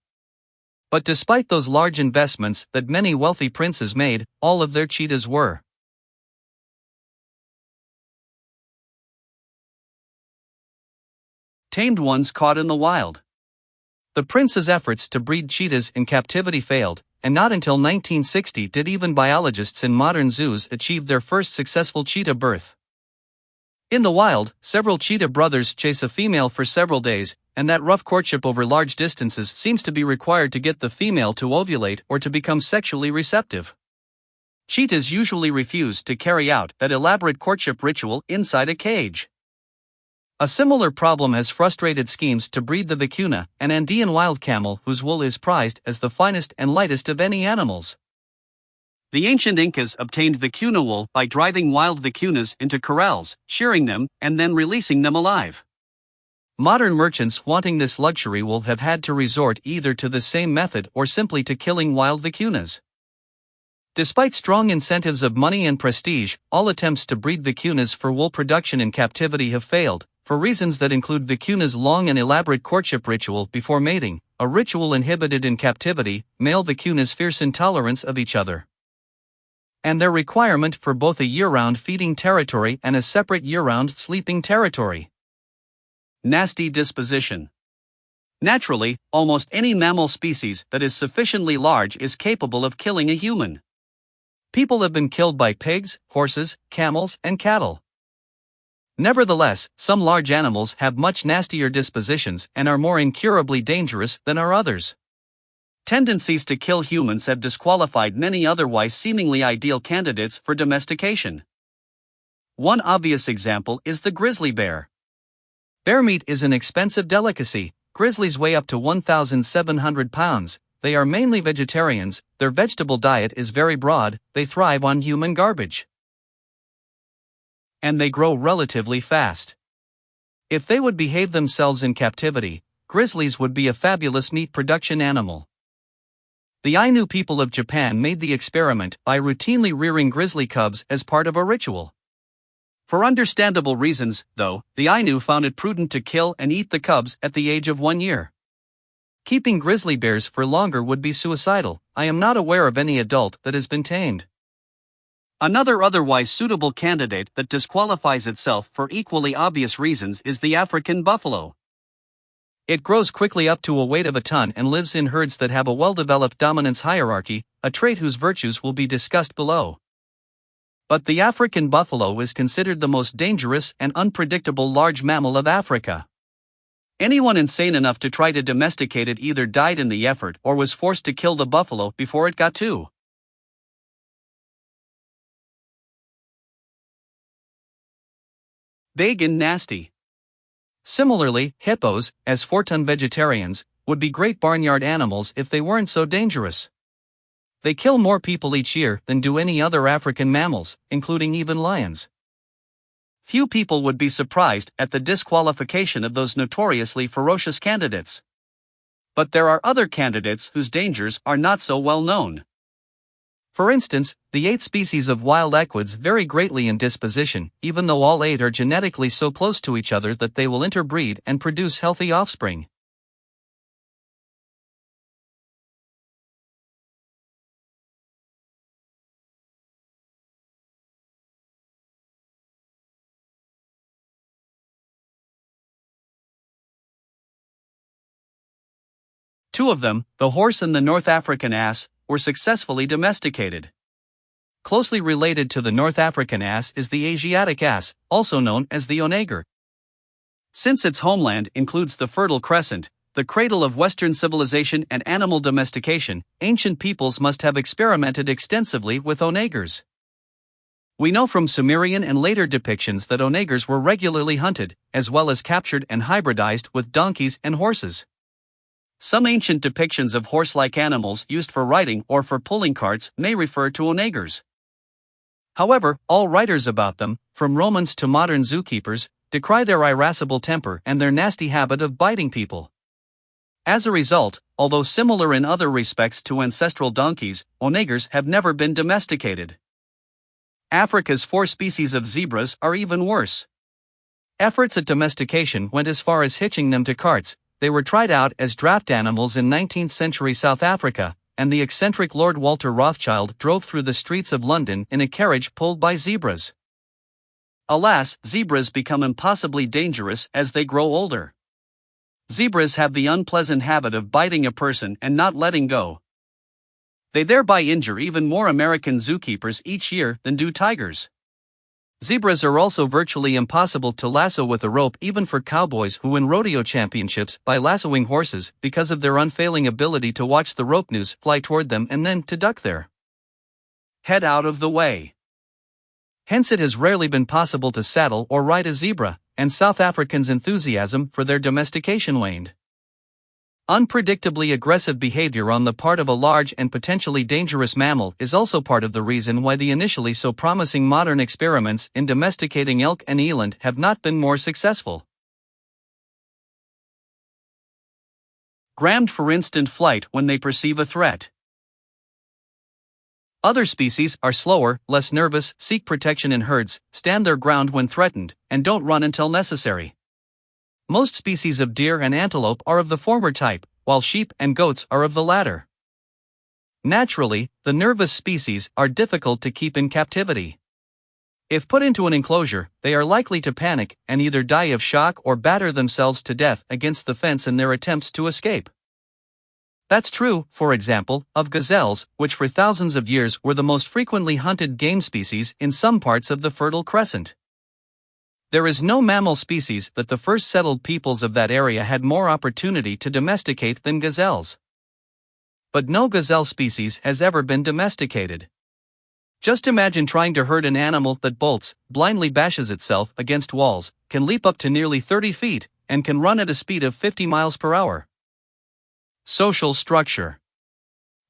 Speaker 1: But despite those large investments that many wealthy princes made, all of their cheetahs were tamed ones caught in the wild. The prince's efforts to breed cheetahs in captivity failed, and not until 1960 did even biologists in modern zoos achieve their first successful cheetah birth. In the wild, several cheetah brothers chase a female for several days, and that rough courtship over large distances seems to be required to get the female to ovulate or to become sexually receptive. Cheetahs usually refuse to carry out that elaborate courtship ritual inside a cage. A similar problem has frustrated schemes to breed the vicuna, an Andean wild camel whose wool is prized as the finest and lightest of any animals. The ancient Incas obtained vicuna wool by driving wild vicunas into corrals, shearing them, and then releasing them alive. Modern merchants wanting this luxury wool have had to resort either to the same method or simply to killing wild vicunas. Despite strong incentives of money and prestige, all attempts to breed vicunas for wool production in captivity have failed, for reasons that include vicuna's long and elaborate courtship ritual before mating, a ritual inhibited in captivity, male vicuna's fierce intolerance of each other, and their requirement for both a year-round feeding territory and a separate year-round sleeping territory. Nasty disposition. Naturally, almost any mammal species that is sufficiently large is capable of killing a human. People have been killed by pigs, horses, camels, and cattle. Nevertheless, some large animals have much nastier dispositions and are more incurably dangerous than are others. Tendencies to kill humans have disqualified many otherwise seemingly ideal candidates for domestication. One obvious example is the grizzly bear. Bear meat is an expensive delicacy. Grizzlies weigh up to 1,700 pounds. They are mainly vegetarians, their vegetable diet is very broad, they thrive on human garbage. And they grow relatively fast. If they would behave themselves in captivity, grizzlies would be a fabulous meat production animal. The Ainu people of Japan made the experiment by routinely rearing grizzly cubs as part of a ritual. For understandable reasons, though, the Ainu found it prudent to kill and eat the cubs at the age of 1 year. Keeping grizzly bears for longer would be suicidal. I am not aware of any adult that has been tamed. Another otherwise suitable candidate that disqualifies itself for equally obvious reasons is the African buffalo. It grows quickly up to a weight of a ton and lives in herds that have a well-developed dominance hierarchy, a trait whose virtues will be discussed below. But the African buffalo is considered the most dangerous and unpredictable large mammal of Africa. Anyone insane enough to try to domesticate it either died in the effort or was forced to kill the buffalo before it got too big and nasty. Similarly, hippos, as 4-ton vegetarians, would be great barnyard animals if they weren't so dangerous. They kill more people each year than do any other African mammals, including even lions. Few people would be surprised at the disqualification of those notoriously ferocious candidates. But there are other candidates whose dangers are not so well known. For instance, the 8 species of wild equids vary greatly in disposition, even though all 8 are genetically so close to each other that they will interbreed and produce healthy offspring. Two of them, the horse and the North African ass, were successfully domesticated. Closely related to the North African ass is the Asiatic ass, also known as the onager. Since its homeland includes the Fertile Crescent, the cradle of Western civilization and animal domestication, ancient peoples must have experimented extensively with onagers. We know from Sumerian and later depictions that onagers were regularly hunted, as well as captured and hybridized with donkeys and horses. Some ancient depictions of horse-like animals used for riding or for pulling carts may refer to onagers. However, all writers about them, from Romans to modern zookeepers, decry their irascible temper and their nasty habit of biting people. As a result, although similar in other respects to ancestral donkeys, onagers have never been domesticated. Africa's 4 species of zebras are even worse. Efforts at domestication went as far as hitching them to carts. They were tried out as draft animals in 19th century South Africa, and the eccentric Lord Walter Rothschild drove through the streets of London in a carriage pulled by zebras. Alas, zebras become impossibly dangerous as they grow older. Zebras have the unpleasant habit of biting a person and not letting go. They thereby injure even more American zookeepers each year than do tigers. Zebras are also virtually impossible to lasso with a rope even for cowboys who win rodeo championships by lassoing horses because of their unfailing ability to watch the rope noose fly toward them and then to duck their head out of the way. Hence it has rarely been possible to saddle or ride a zebra, and South Africans' enthusiasm for their domestication waned. Unpredictably aggressive behavior on the part of a large and potentially dangerous mammal is also part of the reason why the initially so promising modern experiments in domesticating elk and eland have not been more successful. Grammed for instant flight when they perceive a threat. Other species are slower, less nervous, seek protection in herds, stand their ground when threatened, and don't run until necessary. Most species of deer and antelope are of the former type, while sheep and goats are of the latter. Naturally, the nervous species are difficult to keep in captivity. If put into an enclosure, they are likely to panic and either die of shock or batter themselves to death against the fence in their attempts to escape. That's true, for example, of gazelles, which for thousands of years were the most frequently hunted game species in some parts of the Fertile Crescent. There is no mammal species that the first settled peoples of that area had more opportunity to domesticate than gazelles. But no gazelle species has ever been domesticated. Just imagine trying to herd an animal that bolts, blindly bashes itself against walls, can leap up to nearly 30 feet, and can run at a speed of 50 miles per hour. Social structure.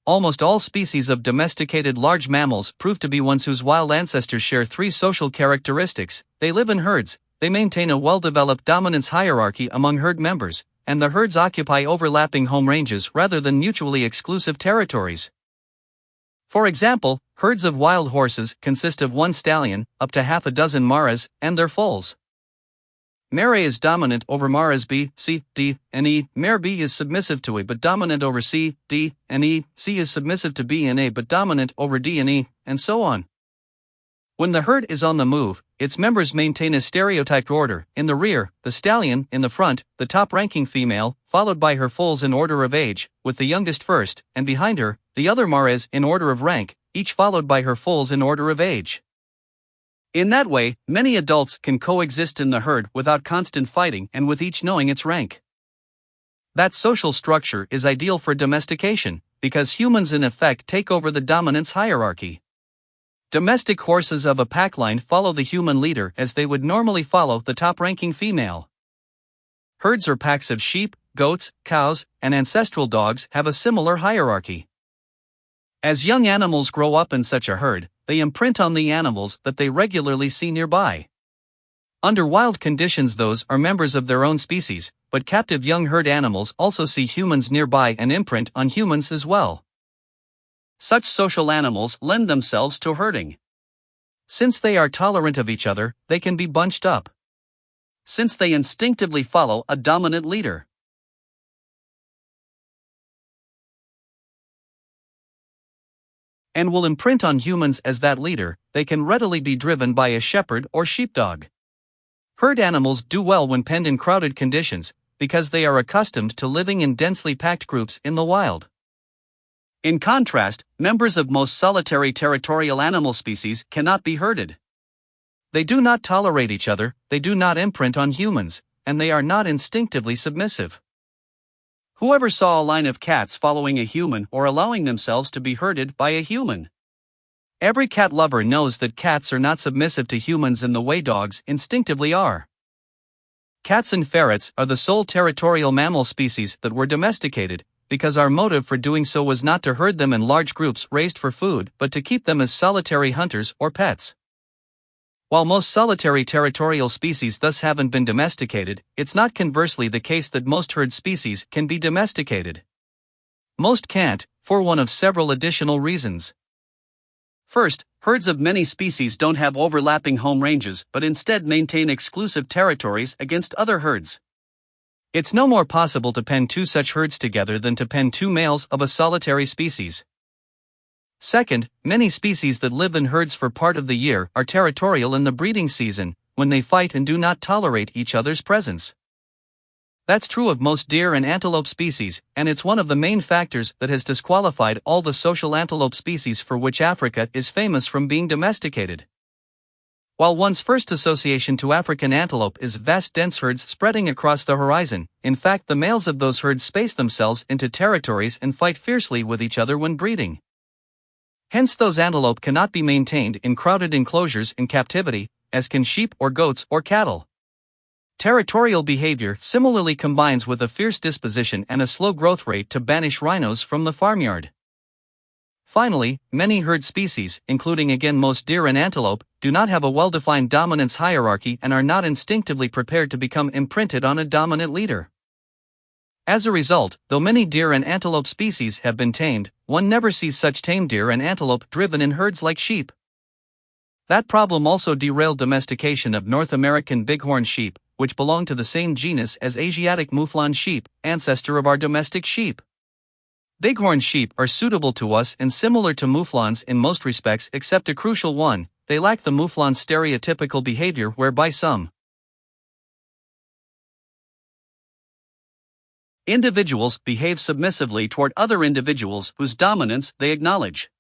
Speaker 1: Almost all species of domesticated large mammals prove to be ones whose wild ancestors share 3 social characteristics. They live in herds, they maintain a well-developed dominance hierarchy among herd members, and the herds occupy overlapping home ranges rather than mutually exclusive territories. For example, herds of wild horses consist of 1 stallion, up to half a dozen maras, and their foals. Mare is dominant over maras B, C, D, and E. Mare B is submissive to A but dominant over C, D, and E. C is submissive to B and A but dominant over D and E, and so on. When the herd is on the move, its members maintain a stereotyped order. In the rear, the stallion; in the front, the top-ranking female, followed by her foals in order of age, with the youngest first, and behind her, the other mares in order of rank, each followed by her foals in order of age. In that way, many adults can coexist in the herd without constant fighting and with each knowing its rank. That social structure is ideal for domestication, because humans in effect take over the dominance hierarchy. Domestic horses of a pack line follow the human leader as they would normally follow the top-ranking female. Herds or packs of sheep, goats, cows, and ancestral dogs have a similar hierarchy. As young animals grow up in such a herd, they imprint on the animals that they regularly see nearby. Under wild conditions, those are members of their own species, but captive young herd animals also see humans nearby and imprint on humans as well. Such social animals lend themselves to herding. Since they are tolerant of each other, they can be bunched up. Since they instinctively follow a dominant leader. And will imprint on humans as that leader, they can readily be driven by a shepherd or sheepdog. Herd animals do well when penned in crowded conditions, because they are accustomed to living in densely packed groups in the wild. In contrast, members of most solitary territorial animal species cannot be herded. They do not tolerate each other, they do not imprint on humans, and they are not instinctively submissive. Whoever saw a line of cats following a human or allowing themselves to be herded by a human? Every cat lover knows that cats are not submissive to humans in the way dogs instinctively are. Cats and ferrets are the sole territorial mammal species that were domesticated, because our motive for doing so was not to herd them in large groups raised for food but to keep them as solitary hunters or pets. While most solitary territorial species thus haven't been domesticated, it's not conversely the case that most herd species can be domesticated. Most can't, for one of several additional reasons. First, herds of many species don't have overlapping home ranges but instead maintain exclusive territories against other herds. It's no more possible to pen two such herds together than to pen two males of a solitary species. Second, many species that live in herds for part of the year are territorial in the breeding season, when they fight and do not tolerate each other's presence. That's true of most deer and antelope species, and it's one of the main factors that has disqualified all the social antelope species for which Africa is famous from being domesticated. While one's first association to African antelope is vast dense herds spreading across the horizon, in fact the males of those herds space themselves into territories and fight fiercely with each other when breeding. Hence those antelope cannot be maintained in crowded enclosures in captivity, as can sheep or goats or cattle. Territorial behavior similarly combines with a fierce disposition and a slow growth rate to banish rhinos from the farmyard. Finally, many herd species, including again most deer and antelope, do not have a well-defined dominance hierarchy and are not instinctively prepared to become imprinted on a dominant leader. As a result, though many deer and antelope species have been tamed, one never sees such tame deer and antelope driven in herds like sheep. That problem also derailed domestication of North American bighorn sheep, which belong to the same genus as Asiatic mouflon sheep, ancestor of our domestic sheep. Bighorn sheep are suitable to us and similar to mouflons in most respects except a crucial one: they lack the mouflon stereotypical behavior whereby some individuals behave submissively toward other individuals whose dominance they acknowledge.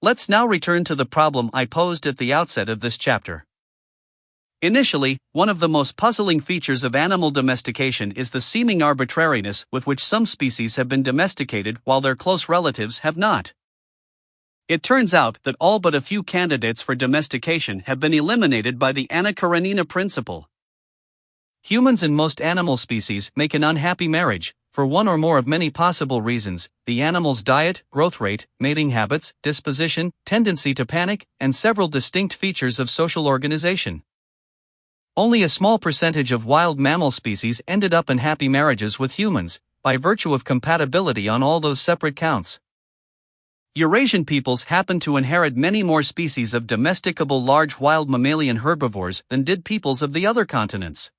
Speaker 1: Let's now return to the problem I posed at the outset of this chapter. Initially, one of the most puzzling features of animal domestication is the seeming arbitrariness with which some species have been domesticated while their close relatives have not. It turns out that all but a few candidates for domestication have been eliminated by the Anna Karenina principle. Humans and most animal species make an unhappy marriage, for one or more of many possible reasons: the animal's diet, growth rate, mating habits, disposition, tendency to panic, and several distinct features of social organization. Only a small percentage of wild mammal species ended up in happy marriages with humans, by virtue of compatibility on all those separate counts. Eurasian peoples happen to inherit many more species of domesticable large wild mammalian herbivores than did peoples of the other continents.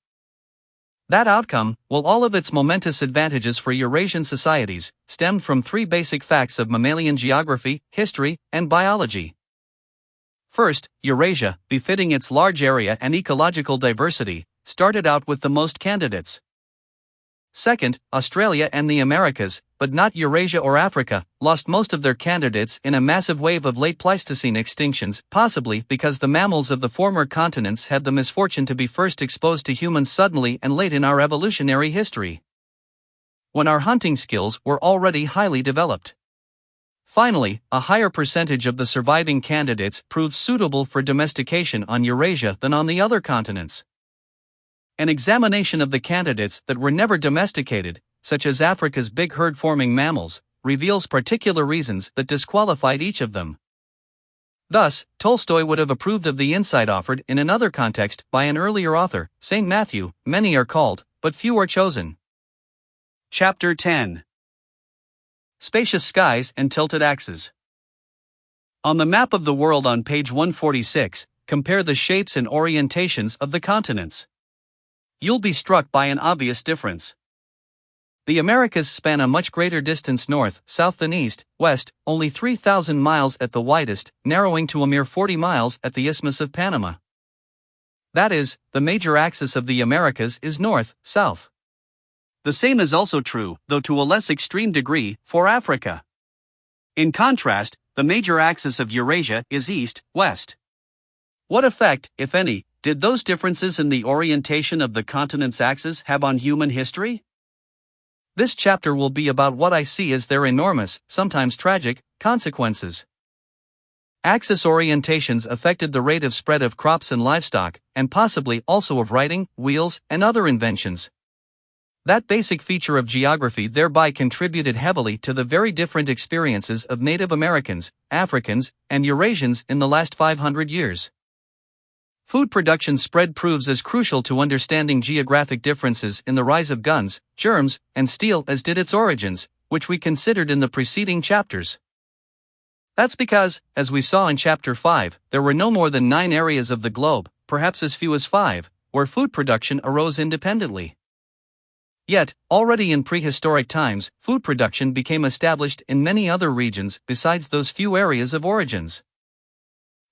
Speaker 1: That outcome, while all of its momentous advantages for Eurasian societies, stemmed from three basic facts of mammalian geography, history, and biology. First, Eurasia, befitting its large area and ecological diversity, started out with the most candidates. Second, Australia and the Americas, but not Eurasia or Africa, lost most of their candidates in a massive wave of late Pleistocene extinctions, possibly because the mammals of the former continents had the misfortune to be first exposed to humans suddenly and late in our evolutionary history, when our hunting skills were already highly developed. Finally, a higher percentage of the surviving candidates proved suitable for domestication on Eurasia than on the other continents. An examination of the candidates that were never domesticated, such as Africa's big herd-forming mammals, reveals particular reasons that disqualified each of them. Thus, Tolstoy would have approved of the insight offered in another context by an earlier author, St. Matthew: "Many are called, but few are chosen." Chapter 10. Spacious skies and tilted axes. On the map of the world on page 146, compare the shapes and orientations of the continents. You'll be struck by an obvious difference. The Americas span a much greater distance north, south than east, west, only 3,000 miles at the widest, narrowing to a mere 40 miles at the Isthmus of Panama. That is, the major axis of the Americas is north, south. The same is also true, though to a less extreme degree, for Africa. In contrast, the major axis of Eurasia is east-west. What effect, if any, did those differences in the orientation of the continent's axes have on human history? This chapter will be about what I see as their enormous, sometimes tragic, consequences. Axis orientations affected the rate of spread of crops and livestock, and possibly also of writing, wheels, and other inventions. That basic feature of geography thereby contributed heavily to the very different experiences of Native Americans, Africans, and Eurasians in the last 500 years. Food production spread proves as crucial to understanding geographic differences in the rise of guns, germs, and steel as did its origins, which we considered in the preceding chapters. That's because, as we saw in Chapter 5, there were no more than 9 areas of the globe, perhaps as few as 5, where food production arose independently. Yet, already in prehistoric times, food production became established in many other regions besides those few areas of origins.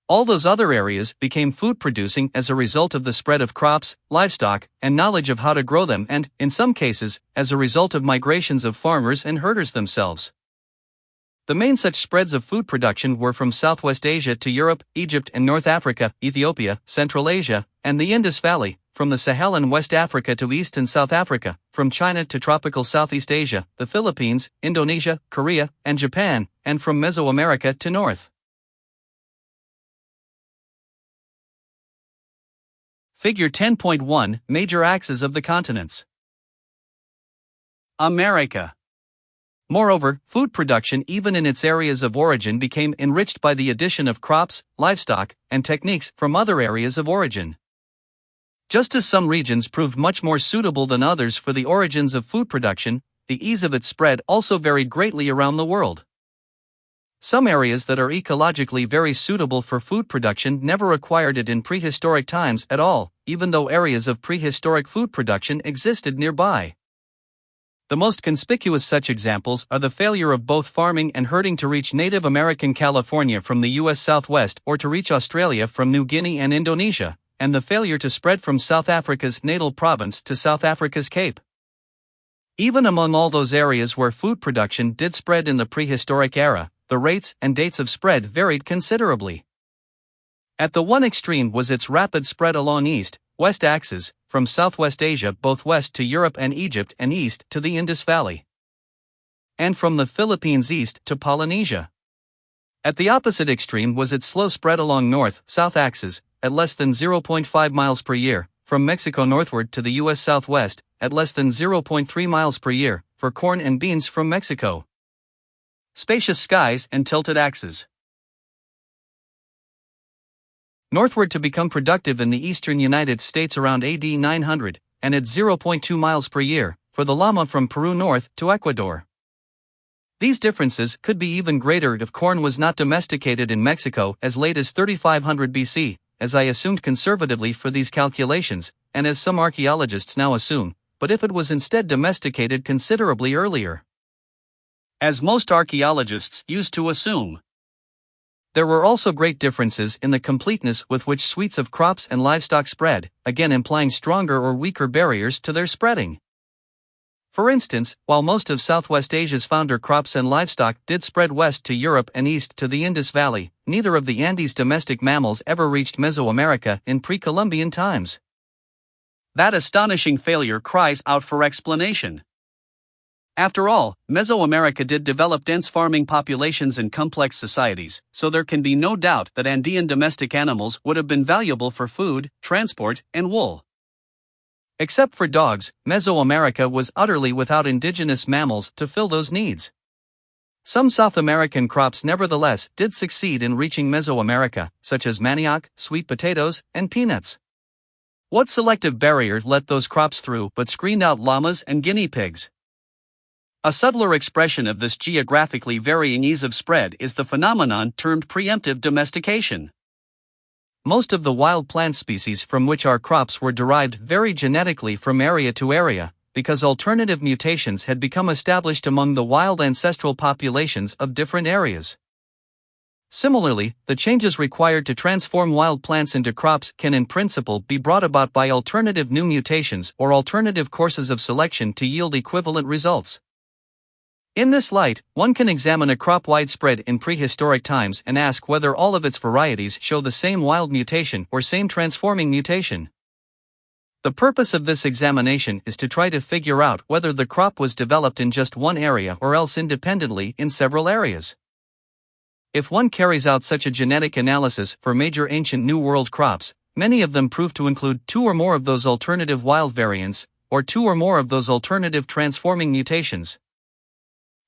Speaker 1: All those other areas became food-producing as a result of the spread of crops, livestock, and knowledge of how to grow them and, in some cases, as a result of migrations of farmers and herders themselves. The main such spreads of food production were from Southwest Asia to Europe, Egypt and North Africa, Ethiopia, Central Asia, and the Indus Valley, from the Sahel and West Africa to East and South Africa, from China to tropical Southeast Asia, the Philippines, Indonesia, Korea, and Japan, and from Mesoamerica to North. Figure 10.1 Major Axes of the Continents. America. Moreover, food production even in its areas of origin became enriched by the addition of crops, livestock, and techniques from other areas of origin. Just as some regions proved much more suitable than others for the origins of food production, the ease of its spread also varied greatly around the world. Some areas that are ecologically very suitable for food production never acquired it in prehistoric times at all, even though areas of prehistoric food production existed nearby. The most conspicuous such examples are the failure of both farming and herding to reach Native American California from the U.S. Southwest or to reach Australia from New Guinea and Indonesia, and the failure to spread from South Africa's Natal Province to South Africa's Cape. Even among all those areas where food production did spread in the prehistoric era, the rates and dates of spread varied considerably. At the one extreme was its rapid spread along east-west axes, from Southwest Asia both west to Europe and Egypt and east to the Indus Valley, and from the Philippines east to Polynesia. At the opposite extreme was its slow spread along north-south axes, at less than 0.5 miles per year, from Mexico northward to the U.S. Southwest, at less than 0.3 miles per year, for corn and beans from Mexico. Spacious skies and tilted axes. Northward to become productive in the eastern United States around AD 900, and at 0.2 miles per year, for the llama from Peru north to Ecuador. These differences could be even greater if corn was not domesticated in Mexico as late as 3500 BC, as I assumed conservatively for these calculations, and as some archaeologists now assume, but if it was instead domesticated considerably earlier, as most archaeologists used to assume. There were also great differences in the completeness with which suites of crops and livestock spread, again implying stronger or weaker barriers to their spreading. For instance, while most of Southwest Asia's founder crops and livestock did spread west to Europe and east to the Indus Valley, neither of the Andes' domestic mammals ever reached Mesoamerica in pre-Columbian times. That astonishing failure cries out for explanation. After all, Mesoamerica did develop dense farming populations and complex societies, so there can be no doubt that Andean domestic animals would have been valuable for food, transport, and wool. Except for dogs, Mesoamerica was utterly without indigenous mammals to fill those needs. Some South American crops nevertheless did succeed in reaching Mesoamerica, such as manioc, sweet potatoes, and peanuts. What selective barrier let those crops through but screened out llamas and guinea pigs? A subtler expression of this geographically varying ease of spread is the phenomenon termed preemptive domestication. Most of the wild plant species from which our crops were derived vary genetically from area to area, because alternative mutations had become established among the wild ancestral populations of different areas. Similarly, the changes required to transform wild plants into crops can in principle be brought about by alternative new mutations or alternative courses of selection to yield equivalent results. In this light, one can examine a crop widespread in prehistoric times and ask whether all of its varieties show the same wild mutation or same transforming mutation. The purpose of this examination is to try to figure out whether the crop was developed in just one area or else independently in several areas. If one carries out such a genetic analysis for major ancient New World crops, many of them prove to include two or more of those alternative wild variants, or two or more of those alternative transforming mutations.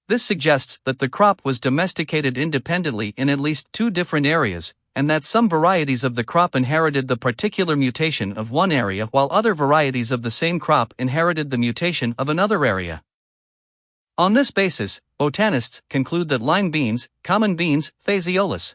Speaker 1: This suggests that the crop was domesticated independently in at least two different areas, and that some varieties of the crop inherited the particular mutation of one area while other varieties of the same crop inherited the mutation of another area. On this basis, botanists conclude that lime beans, common beans, Phaseolus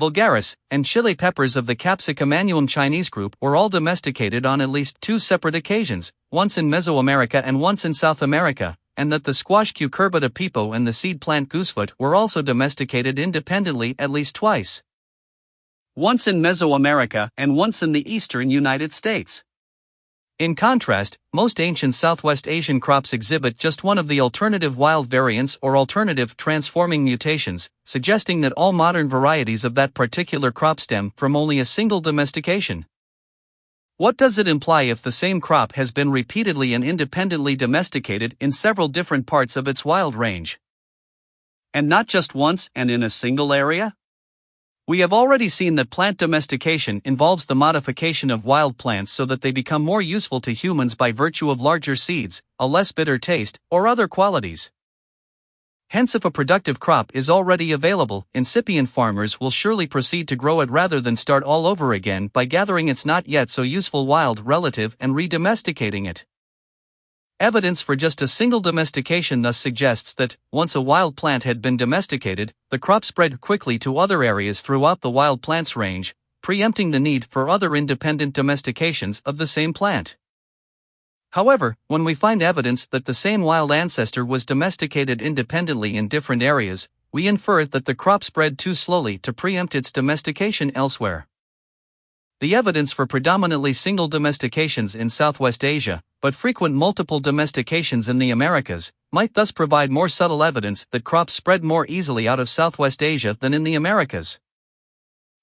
Speaker 1: vulgaris, and chili peppers of the Capsicum annuum Chinese group were all domesticated on at least two separate occasions, once in Mesoamerica and once in South America, and that the squash Cucurbita pepo and the seed plant goosefoot were also domesticated independently at least twice. Once in Mesoamerica and once in the eastern United States. In contrast, most ancient Southwest Asian crops exhibit just one of the alternative wild variants or alternative transforming mutations, suggesting that all modern varieties of that particular crop stem from only a single domestication. What does it imply if the same crop has been repeatedly and independently domesticated in several different parts of its wild range? And not just once and in a single area? We have already seen that plant domestication involves the modification of wild plants so that they become more useful to humans by virtue of larger seeds, a less bitter taste, or other qualities. Hence, if a productive crop is already available, incipient farmers will surely proceed to grow it rather than start all over again by gathering its not yet so useful wild relative and re-domesticating it. Evidence for just a single domestication thus suggests that, once a wild plant had been domesticated, the crop spread quickly to other areas throughout the wild plant's range, preempting the need for other independent domestications of the same plant. However, when we find evidence that the same wild ancestor was domesticated independently in different areas, we infer that the crop spread too slowly to preempt its domestication elsewhere. The evidence for predominantly single domestications in Southwest Asia, but frequent multiple domestications in the Americas, might thus provide more subtle evidence that crops spread more easily out of Southwest Asia than in the Americas.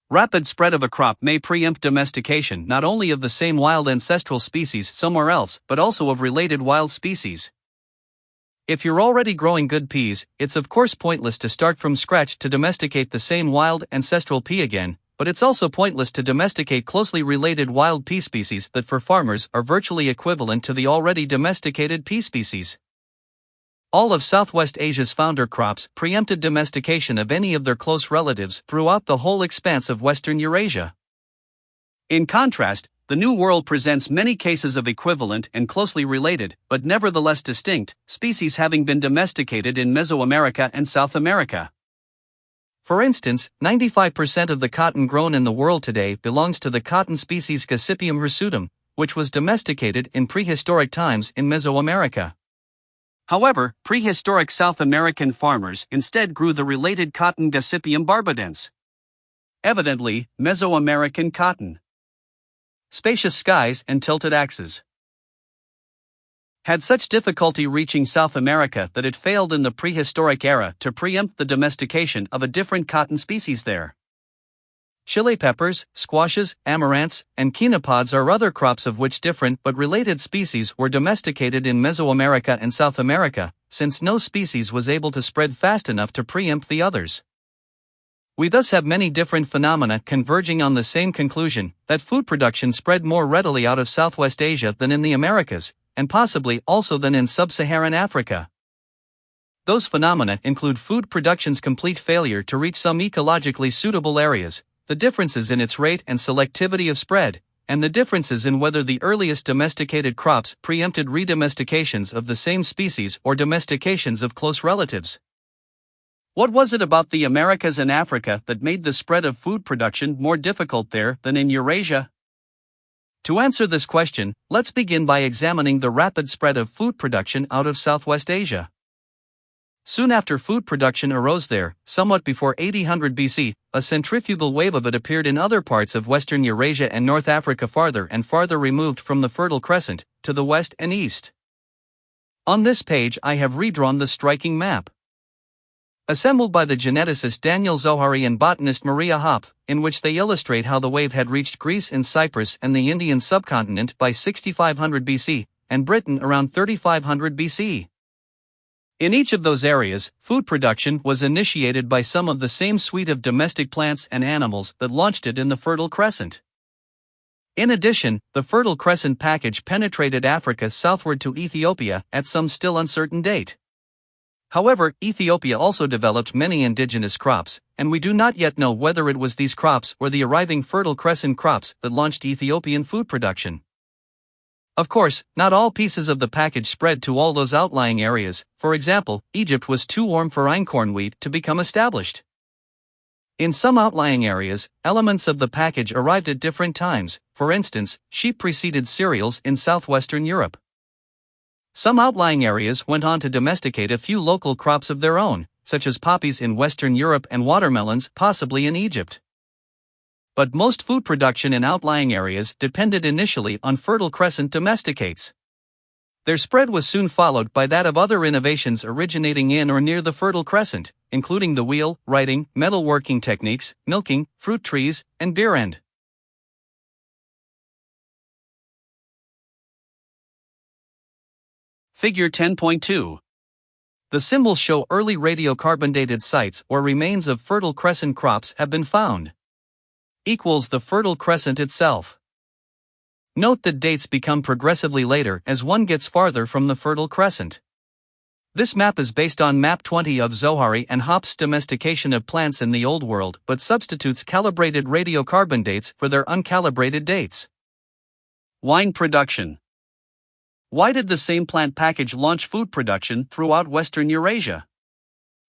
Speaker 1: Rapid spread of a crop may preempt domestication not only of the same wild ancestral species somewhere else but also of related wild species. If you're already growing good peas, it's of course pointless to start from scratch to domesticate the same wild ancestral pea again, but it's also pointless to domesticate closely related wild pea species that for farmers are virtually equivalent to the already domesticated pea species. All of Southwest Asia's founder crops preempted domestication of any of their close relatives throughout the whole expanse of Western Eurasia. In contrast, the New World presents many cases of equivalent and closely related, but nevertheless distinct, species having been domesticated in Mesoamerica and South America. For instance, 95% of the cotton grown in the world today belongs to the cotton species Gossypium hirsutum, which was domesticated in prehistoric times in Mesoamerica. However, prehistoric South American farmers instead grew the related cotton Gossypium barbadense. Evidently, Mesoamerican cotton. Spacious skies and tilted axes had such difficulty reaching South America that it failed in the prehistoric era to preempt the domestication of a different cotton species there. Chili peppers, squashes, amaranths, and quinopods are other crops of which different but related species were domesticated in Mesoamerica and South America, since no species was able to spread fast enough to preempt the others. We thus have many different phenomena converging on the same conclusion, that food production spread more readily out of Southwest Asia than in the Americas, and possibly also than in sub-Saharan Africa. Those phenomena include food production's complete failure to reach some ecologically suitable areas, the differences in its rate and selectivity of spread, and the differences in whether the earliest domesticated crops preempted redomestications of the same species or domestications of close relatives. What was it about the Americas and Africa that made the spread of food production more difficult there than in Eurasia? To answer this question, let's begin by examining the rapid spread of food production out of Southwest Asia. Soon after food production arose there, somewhat before 800 BC, a centrifugal wave of it appeared in other parts of Western Eurasia and North Africa farther and farther removed from the Fertile Crescent, to the west and east. On this page I have redrawn the striking map. assembled by the geneticist Daniel Zohari and botanist Maria Hopf, in which they illustrate how the wave had reached Greece and Cyprus and the Indian subcontinent by 6500 BC, and Britain around 3500 BC. In each of those areas, food production was initiated by some of the same suite of domestic plants and animals that launched it in the Fertile Crescent. In addition, the Fertile Crescent package penetrated Africa southward to Ethiopia at some still uncertain date. However, Ethiopia also developed many indigenous crops, and we do not yet know whether it was these crops or the arriving Fertile Crescent crops that launched Ethiopian food production. Of course, not all pieces of the package spread to all those outlying areas. For example, Egypt was too warm for einkorn wheat to become established. In some outlying areas, elements of the package arrived at different times. For instance, sheep preceded cereals in southwestern Europe. Some outlying areas went on to domesticate a few local crops of their own, such as poppies in Western Europe and watermelons, possibly in Egypt. But most food production in outlying areas depended initially on Fertile Crescent domesticates. Their spread was soon followed by that of other innovations originating in or near the Fertile Crescent, including the wheel, writing, metalworking techniques, milking, fruit trees, and beer end. Figure 10.2. The symbols show early radiocarbon dated sites or remains of Fertile Crescent crops have been found. Equals the Fertile Crescent itself. Note that dates become progressively later as one gets farther from the Fertile Crescent. This map is based on Map 20 of Zohari and Hopf's domestication of plants in the Old World but substitutes calibrated radiocarbon dates for their uncalibrated dates. Wine production. Why did the same plant package launch food production throughout Western Eurasia?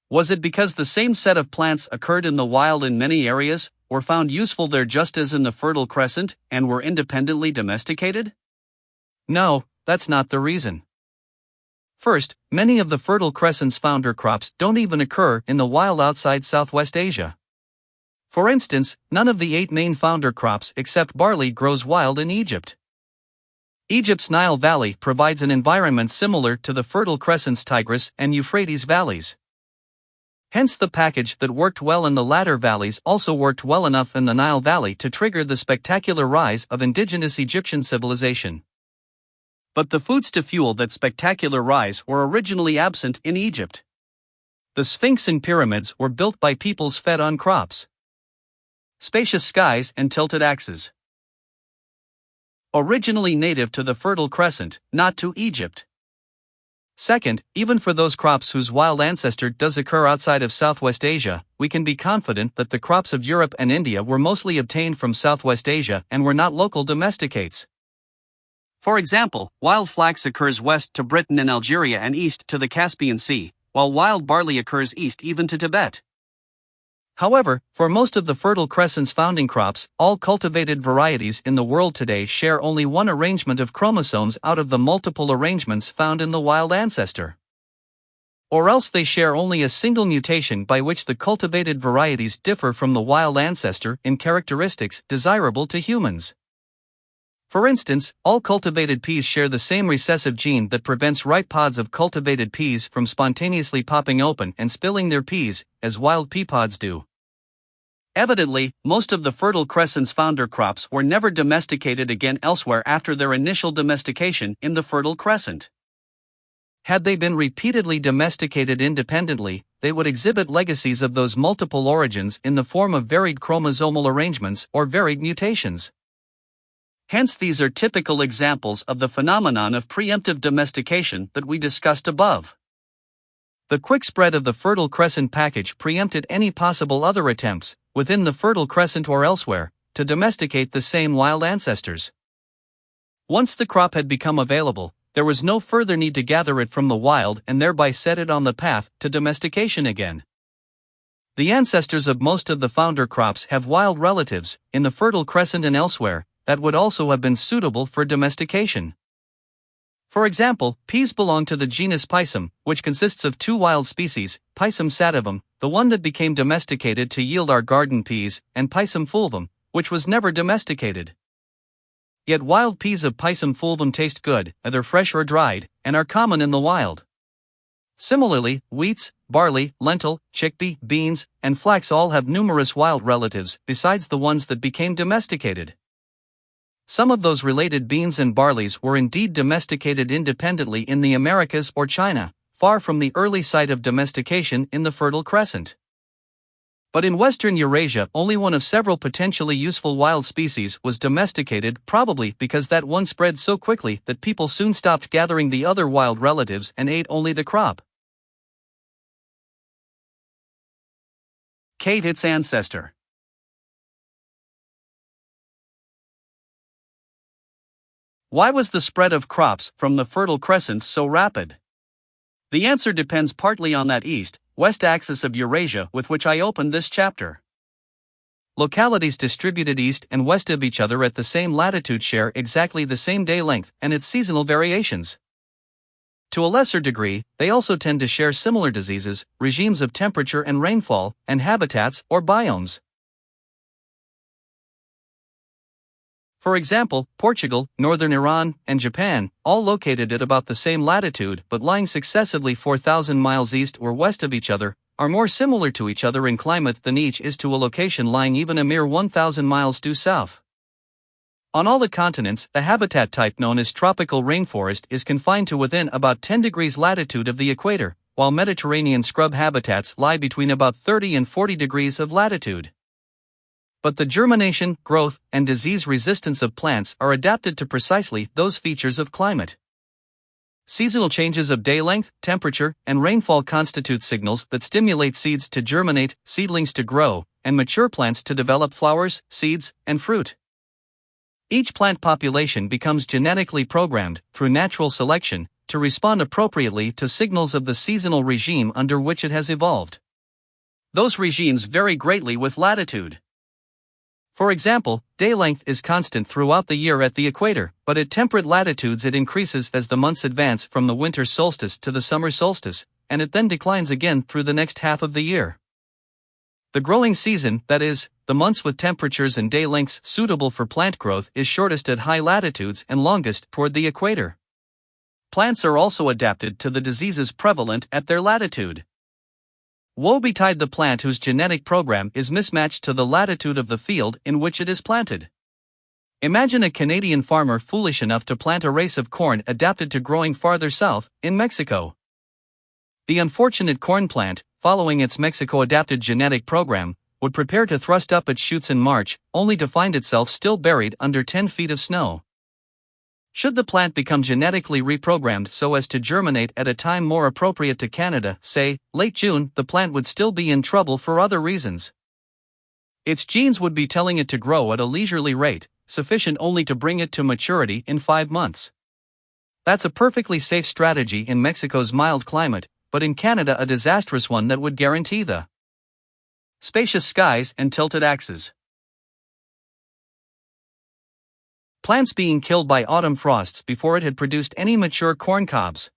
Speaker 1: Was it because the same set of plants occurred in the wild in many areas, were found useful there just as in the Fertile Crescent, and were independently domesticated? No, that's not the reason. First, many of the Fertile Crescent's founder crops don't even occur in the wild outside Southwest Asia. For instance, none of the 8 main founder crops except barley grows wild in Egypt. Egypt's Nile Valley provides an environment similar to the Fertile Crescent's Tigris and Euphrates valleys. Hence the package that worked well in the latter valleys also worked well enough in the Nile Valley to trigger the spectacular rise of indigenous Egyptian civilization. But the foods to fuel that spectacular rise were originally absent in Egypt. The Sphinx and pyramids were built by peoples fed on crops. Spacious skies and tilted axes. Originally native to the Fertile Crescent, not to Egypt. Second, even for those crops whose wild ancestor does occur outside of Southwest Asia, we can be confident that the crops of Europe and India were mostly obtained from Southwest Asia and were not local domesticates. For example, wild flax occurs west to Britain and Algeria and east to the Caspian Sea, while wild barley occurs east even to Tibet. However, for most of the Fertile Crescent's founding crops, all cultivated varieties in the world today share only one arrangement of chromosomes out of the multiple arrangements found in the wild ancestor. Or else they share only a single mutation by which the cultivated varieties differ from the wild ancestor in characteristics desirable to humans. For instance, all cultivated peas share the same recessive gene that prevents ripe pods of cultivated peas from spontaneously popping open and spilling their peas, as wild pea pods do. Evidently, most of the Fertile Crescent's founder crops were never domesticated again elsewhere after their initial domestication in the Fertile Crescent. Had they been repeatedly domesticated independently, they would exhibit legacies of those multiple origins in the form of varied chromosomal arrangements or varied mutations. Hence these are typical examples of the phenomenon of preemptive domestication that we discussed above. The quick spread of the Fertile Crescent package preempted any possible other attempts, within the Fertile Crescent or elsewhere, to domesticate the same wild ancestors. Once the crop had become available, there was no further need to gather it from the wild and thereby set it on the path to domestication again. The ancestors of most of the founder crops have wild relatives, in the Fertile Crescent and elsewhere, that would also have been suitable for domestication. For example, peas belong to the genus Pisum, which consists of 2 wild species, Pisum sativum, the one that became domesticated to yield our garden peas, and Pisum fulvum, which was never domesticated. Yet wild peas of Pisum fulvum taste good, either fresh or dried, and are common in the wild. Similarly, wheats, barley, lentil, chickpea, beans, and flax all have numerous wild relatives besides the ones that became domesticated. Some of those related beans and barleys were indeed domesticated independently in the Americas or China, far from the early site of domestication in the Fertile Crescent. But in Western Eurasia, only one of several potentially useful wild species was domesticated, probably because that one spread so quickly that people soon stopped gathering the other wild relatives and ate only the crop. Kate its ancestor. Why was the spread of crops from the Fertile Crescent so rapid? The answer depends partly on that east-west axis of Eurasia with which I opened this chapter. Localities distributed east and west of each other at the same latitude share exactly the same day length and its seasonal variations. To a lesser degree, they also tend to share similar diseases, regimes of temperature and rainfall, and habitats or biomes. For example, Portugal, northern Iran, and Japan, all located at about the same latitude but lying successively 4,000 miles east or west of each other, are more similar to each other in climate than each is to a location lying even a mere 1,000 miles due south. On all the continents, the habitat type known as tropical rainforest is confined to within about 10 degrees latitude of the equator, while Mediterranean scrub habitats lie between about 30 and 40 degrees of latitude. But the germination, growth, and disease resistance of plants are adapted to precisely those features of climate. Seasonal changes of day length, temperature, and rainfall constitute signals that stimulate seeds to germinate, seedlings to grow, and mature plants to develop flowers, seeds, and fruit. Each plant population becomes genetically programmed, through natural selection, to respond appropriately to signals of the seasonal regime under which it has evolved. Those regimes vary greatly with latitude. For example, day length is constant throughout the year at the equator, but at temperate latitudes it increases as the months advance from the winter solstice to the summer solstice, and it then declines again through the next half of the year. The growing season, that is, the months with temperatures and day lengths suitable for plant growth, is shortest at high latitudes and longest toward the equator. Plants are also adapted to the diseases prevalent at their latitude. Woe betide the plant whose genetic program is mismatched to the latitude of the field in which it is planted. Imagine a Canadian farmer foolish enough to plant a race of corn adapted to growing farther south, in Mexico. The unfortunate corn plant, following its Mexico-adapted genetic program, would prepare to thrust up its shoots in March, only to find itself still buried under 10 feet of snow. Should the plant become genetically reprogrammed so as to germinate at a time more appropriate to Canada, say, late June, the plant would still be in trouble for other reasons. Its genes would be telling it to grow at a leisurely rate, sufficient only to bring it to maturity in 5 months. That's a perfectly safe strategy in Mexico's mild climate, but in Canada a disastrous one that would guarantee the spacious skies and tilted axes. Plants being killed by autumn frosts before it had produced any mature corn cobs.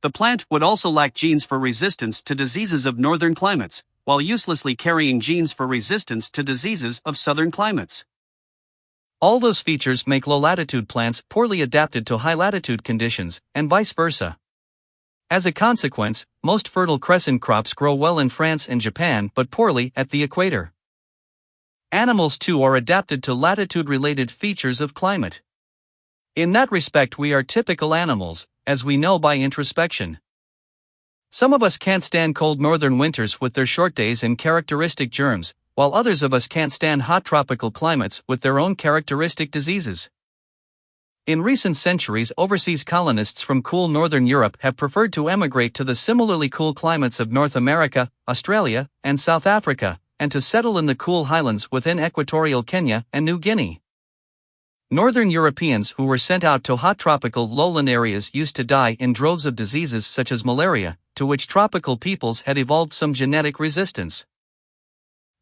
Speaker 1: The plant would also lack genes for resistance to diseases of northern climates, while uselessly carrying genes for resistance to diseases of southern climates. All those features make low-latitude plants poorly adapted to high-latitude conditions, and vice versa. As a consequence, most Fertile Crescent crops grow well in France and Japan but poorly at the equator. Animals too are adapted to latitude-related features of climate. In that respect we are typical animals, as we know by introspection. Some of us can't stand cold northern winters with their short days and characteristic germs, while others of us can't stand hot tropical climates with their own characteristic diseases. In recent centuries, overseas colonists from cool northern Europe have preferred to emigrate to the similarly cool climates of North America, Australia, and South Africa, and to settle in the cool highlands within equatorial Kenya and New Guinea. Northern Europeans who were sent out to hot tropical lowland areas used to die in droves of diseases such as malaria, to which tropical peoples had evolved some genetic resistance.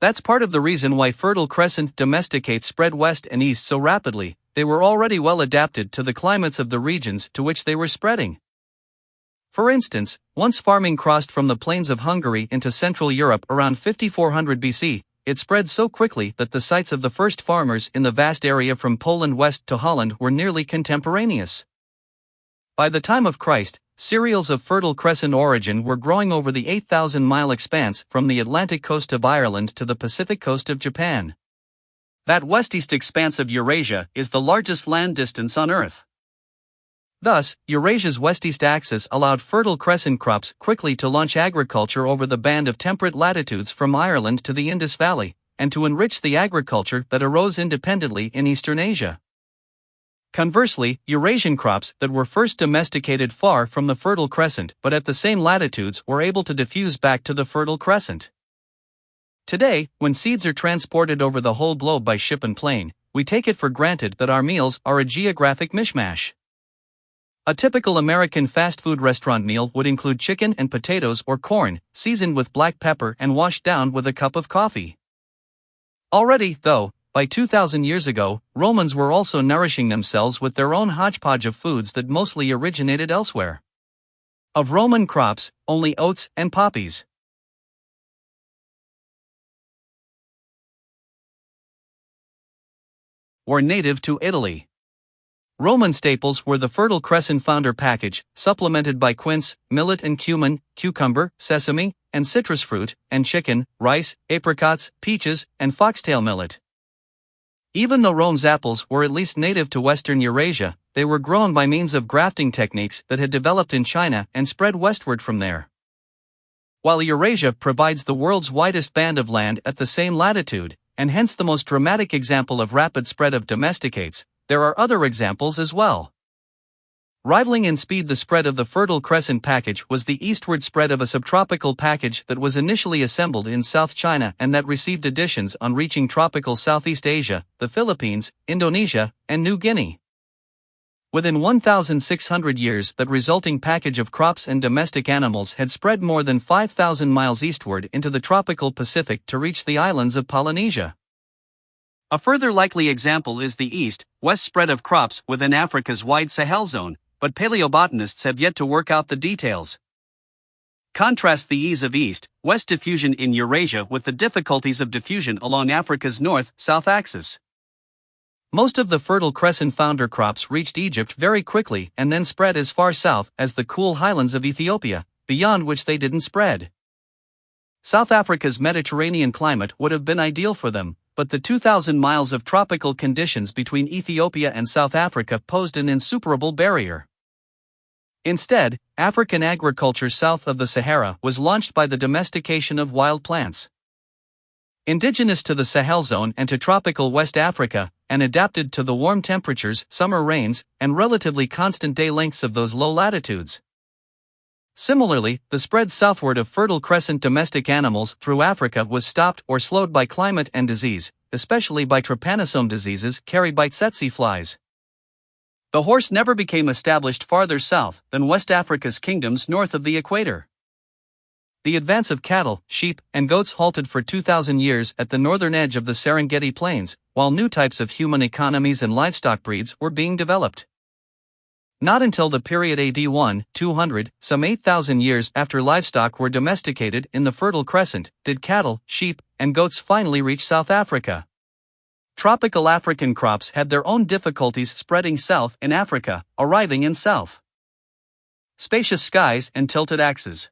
Speaker 1: That's part of the reason why Fertile Crescent domesticates spread west and east so rapidly. They were already well adapted to the climates of the regions to which they were spreading. For instance, once farming crossed from the plains of Hungary into Central Europe around 5400 BC, it spread so quickly that the sites of the first farmers in the vast area from Poland west to Holland were nearly contemporaneous. By the time of Christ, cereals of Fertile Crescent origin were growing over the 8,000-mile expanse from the Atlantic coast of Ireland to the Pacific coast of Japan. That west-east expanse of Eurasia is the largest land distance on Earth. Thus, Eurasia's west-east axis allowed Fertile Crescent crops quickly to launch agriculture over the band of temperate latitudes from Ireland to the Indus Valley, and to enrich the agriculture that arose independently in Eastern Asia. Conversely, Eurasian crops that were first domesticated far from the Fertile Crescent but at the same latitudes were able to diffuse back to the Fertile Crescent. Today, when seeds are transported over the whole globe by ship and plane, we take it for granted that our meals are a geographic mishmash. A typical American fast food restaurant meal would include chicken and potatoes or corn, seasoned with black pepper and washed down with a cup of coffee. Already, though, by 2,000 years ago, Romans were also nourishing themselves with their own hodgepodge of foods that mostly originated elsewhere. Of Roman crops, only oats and poppies were native to Italy. Roman staples were the Fertile Crescent founder package, supplemented by quince, millet and cumin, cucumber, sesame, and citrus fruit, and chicken, rice, apricots, peaches, and foxtail millet. Even though Rome's apples were at least native to Western Eurasia, they were grown by means of grafting techniques that had developed in China and spread westward from there. While Eurasia provides the world's widest band of land at the same latitude, and hence the most dramatic example of rapid spread of domesticates, there are other examples as well. Rivaling in speed the spread of the Fertile Crescent package was the eastward spread of a subtropical package that was initially assembled in South China and that received additions on reaching tropical Southeast Asia, the Philippines, Indonesia, and New Guinea. Within 1,600 years, that resulting package of crops and domestic animals had spread more than 5,000 miles eastward into the tropical Pacific to reach the islands of Polynesia. A further likely example is the east-west spread of crops within Africa's wide Sahel zone, but paleobotanists have yet to work out the details. Contrast the ease of east-west diffusion in Eurasia with the difficulties of diffusion along Africa's north-south axis. Most of the Fertile Crescent founder crops reached Egypt very quickly and then spread as far south as the cool highlands of Ethiopia, beyond which they didn't spread. South Africa's Mediterranean climate would have been ideal for them, but the 2,000 miles of tropical conditions between Ethiopia and South Africa posed an insuperable barrier. Instead, African agriculture south of the Sahara was launched by the domestication of wild plants. Indigenous to the Sahel zone and to tropical West Africa, and adapted to the warm temperatures, summer rains, and relatively constant day lengths of those low latitudes. Similarly, the spread southward of Fertile Crescent domestic animals through Africa was stopped or slowed by climate and disease, especially by trypanosome diseases carried by tsetse flies. The horse never became established farther south than West Africa's kingdoms north of the equator. The advance of cattle, sheep, and goats halted for 2,000 years at the northern edge of the Serengeti Plains, while new types of human economies and livestock breeds were being developed. Not until the period AD 1-200, some 8,000 years after livestock were domesticated in the Fertile Crescent, did cattle, sheep, and goats finally reach South Africa. Tropical African crops had their own difficulties spreading south in Africa, arriving in south. Spacious skies and tilted axes.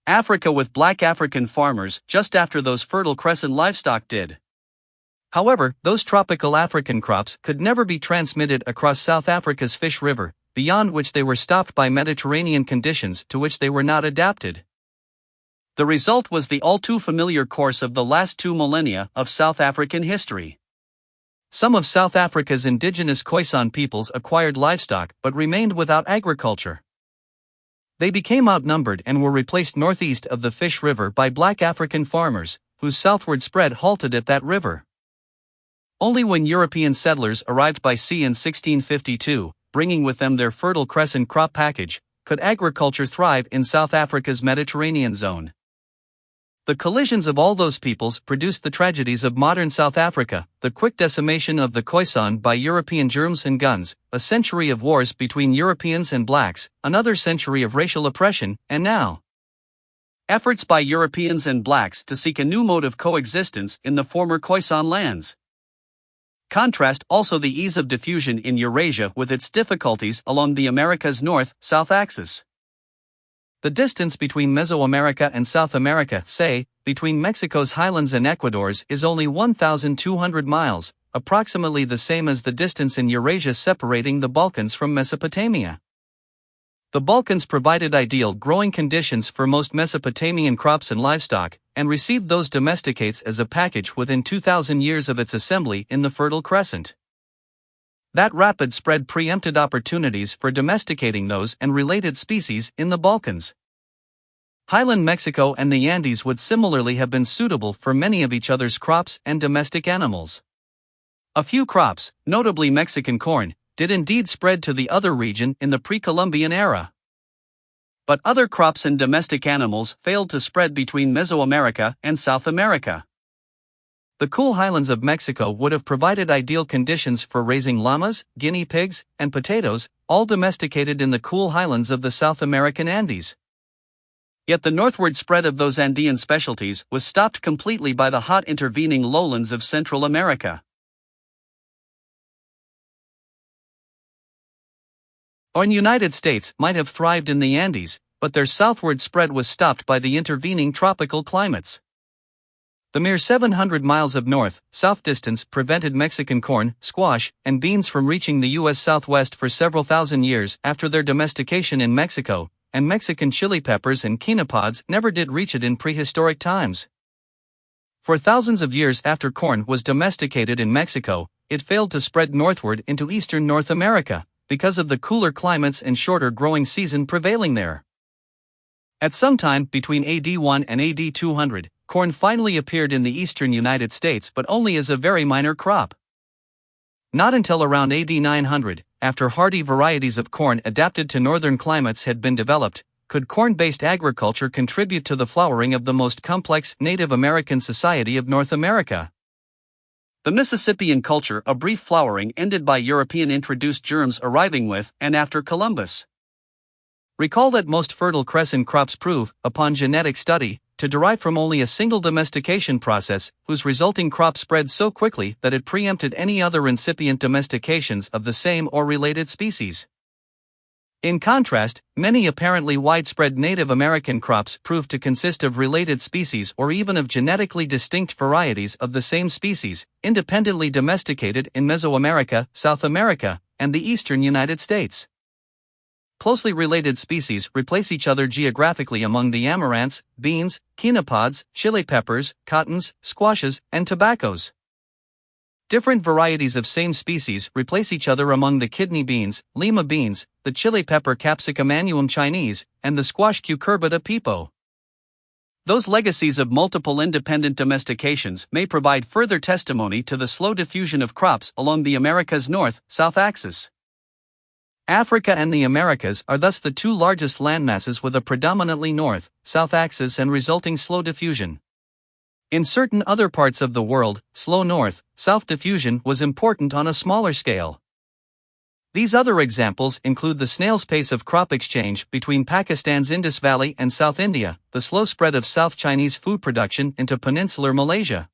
Speaker 1: Africa with black African farmers just after those Fertile Crescent livestock did. However, those tropical African crops could never be transmitted across South Africa's Fish River, beyond which they were stopped by Mediterranean conditions to which they were not adapted. The result was the all-too-familiar course of the last 2 millennia of South African history. Some of South Africa's indigenous Khoisan peoples acquired livestock but remained without agriculture. They became outnumbered and were replaced northeast of the Fish River by black African farmers, whose southward spread halted at that river. Only when European settlers arrived by sea in 1652, bringing with them their Fertile Crescent crop package, could agriculture thrive in South Africa's Mediterranean zone. The collisions of all those peoples produced the tragedies of modern South Africa, the quick decimation of the Khoisan by European germs and guns, a century of wars between Europeans and blacks, another century of racial oppression, and now efforts by Europeans and blacks to seek a new mode of coexistence in the former Khoisan lands. Contrast also the ease of diffusion in Eurasia with its difficulties along the Americas north-south axis. The distance between Mesoamerica and South America, say, between Mexico's highlands and Ecuador's, is only 1,200 miles, approximately the same as the distance in Eurasia separating the Balkans from Mesopotamia. The Balkans provided ideal growing conditions for most Mesopotamian crops and livestock, and received those domesticates as a package within 2,000 years of its assembly in the Fertile Crescent. That rapid spread preempted opportunities for domesticating those and related species in the Balkans. Highland Mexico and the Andes would similarly have been suitable for many of each other's crops and domestic animals. A few crops, notably Mexican corn, did indeed spread to the other region in the pre-Columbian era. But other crops and domestic animals failed to spread between Mesoamerica and South America. The cool highlands of Mexico would have provided ideal conditions for raising llamas, guinea pigs, and potatoes, all domesticated in the cool highlands of the South American Andes. Yet the northward spread of those Andean specialties was stopped completely by the hot intervening lowlands of Central America. Or in United States might have thrived in the Andes, but their southward spread was stopped by the intervening tropical climates. The mere 700 miles of north-south distance prevented Mexican corn, squash, and beans from reaching the U.S. Southwest for several thousand years after their domestication in Mexico, and Mexican chili peppers and quinopods never did reach it in prehistoric times. For thousands of years after corn was domesticated in Mexico, it failed to spread northward into eastern North America, because of the cooler climates and shorter growing season prevailing there. At some time between AD 1 and AD 200, corn finally appeared in the eastern United States, but only as a very minor crop. Not until around AD 900, after hardy varieties of corn adapted to northern climates had been developed, could corn-based agriculture contribute to the flowering of the most complex Native American society of North America. The Mississippian culture, a brief flowering ended by European-introduced germs arriving with and after Columbus. Recall that most Fertile Crescent crops prove, upon genetic study, to derive from only a single domestication process, whose resulting crop spread so quickly that it preempted any other incipient domestications of the same or related species. In contrast, many apparently widespread Native American crops prove to consist of related species or even of genetically distinct varieties of the same species, independently domesticated in Mesoamerica, South America, and the eastern United States. Closely related species replace each other geographically among the amaranths, beans, quinopods, chili peppers, cottons, squashes, and tobaccos. Different varieties of same species replace each other among the kidney beans, lima beans, the chili pepper Capsicum annuum Chinese, and the squash Cucurbita pepo. Those legacies of multiple independent domestications may provide further testimony to the slow diffusion of crops along the Americas north-south axis. Africa and the Americas are thus the two largest landmasses with a predominantly north-south axis and resulting slow diffusion. In certain other parts of the world, slow north-south diffusion was important on a smaller scale. These other examples include the snail's pace of crop exchange between Pakistan's Indus Valley and South India, the slow spread of South Chinese food production into peninsular Malaysia,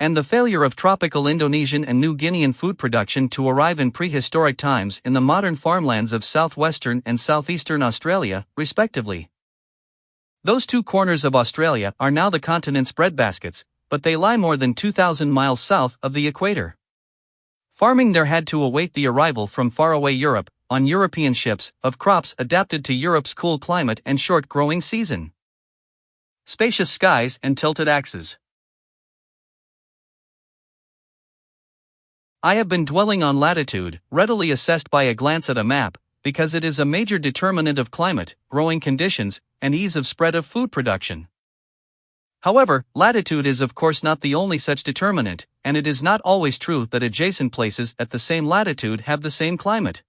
Speaker 1: and the failure of tropical Indonesian and New Guinean food production to arrive in prehistoric times in the modern farmlands of southwestern and southeastern Australia, respectively. Those two corners of Australia are now the continent's breadbaskets, but they lie more than 2,000 miles south of the equator. Farming there had to await the arrival from faraway Europe, on European ships, of crops adapted to Europe's cool climate and short growing season. Spacious skies and tilted axes. I have been dwelling on latitude, readily assessed by a glance at a map, because it is a major determinant of climate, growing conditions, and ease of spread of food production. However, latitude is of course not the only such determinant, and it is not always true that adjacent places at the same latitude have the same climate.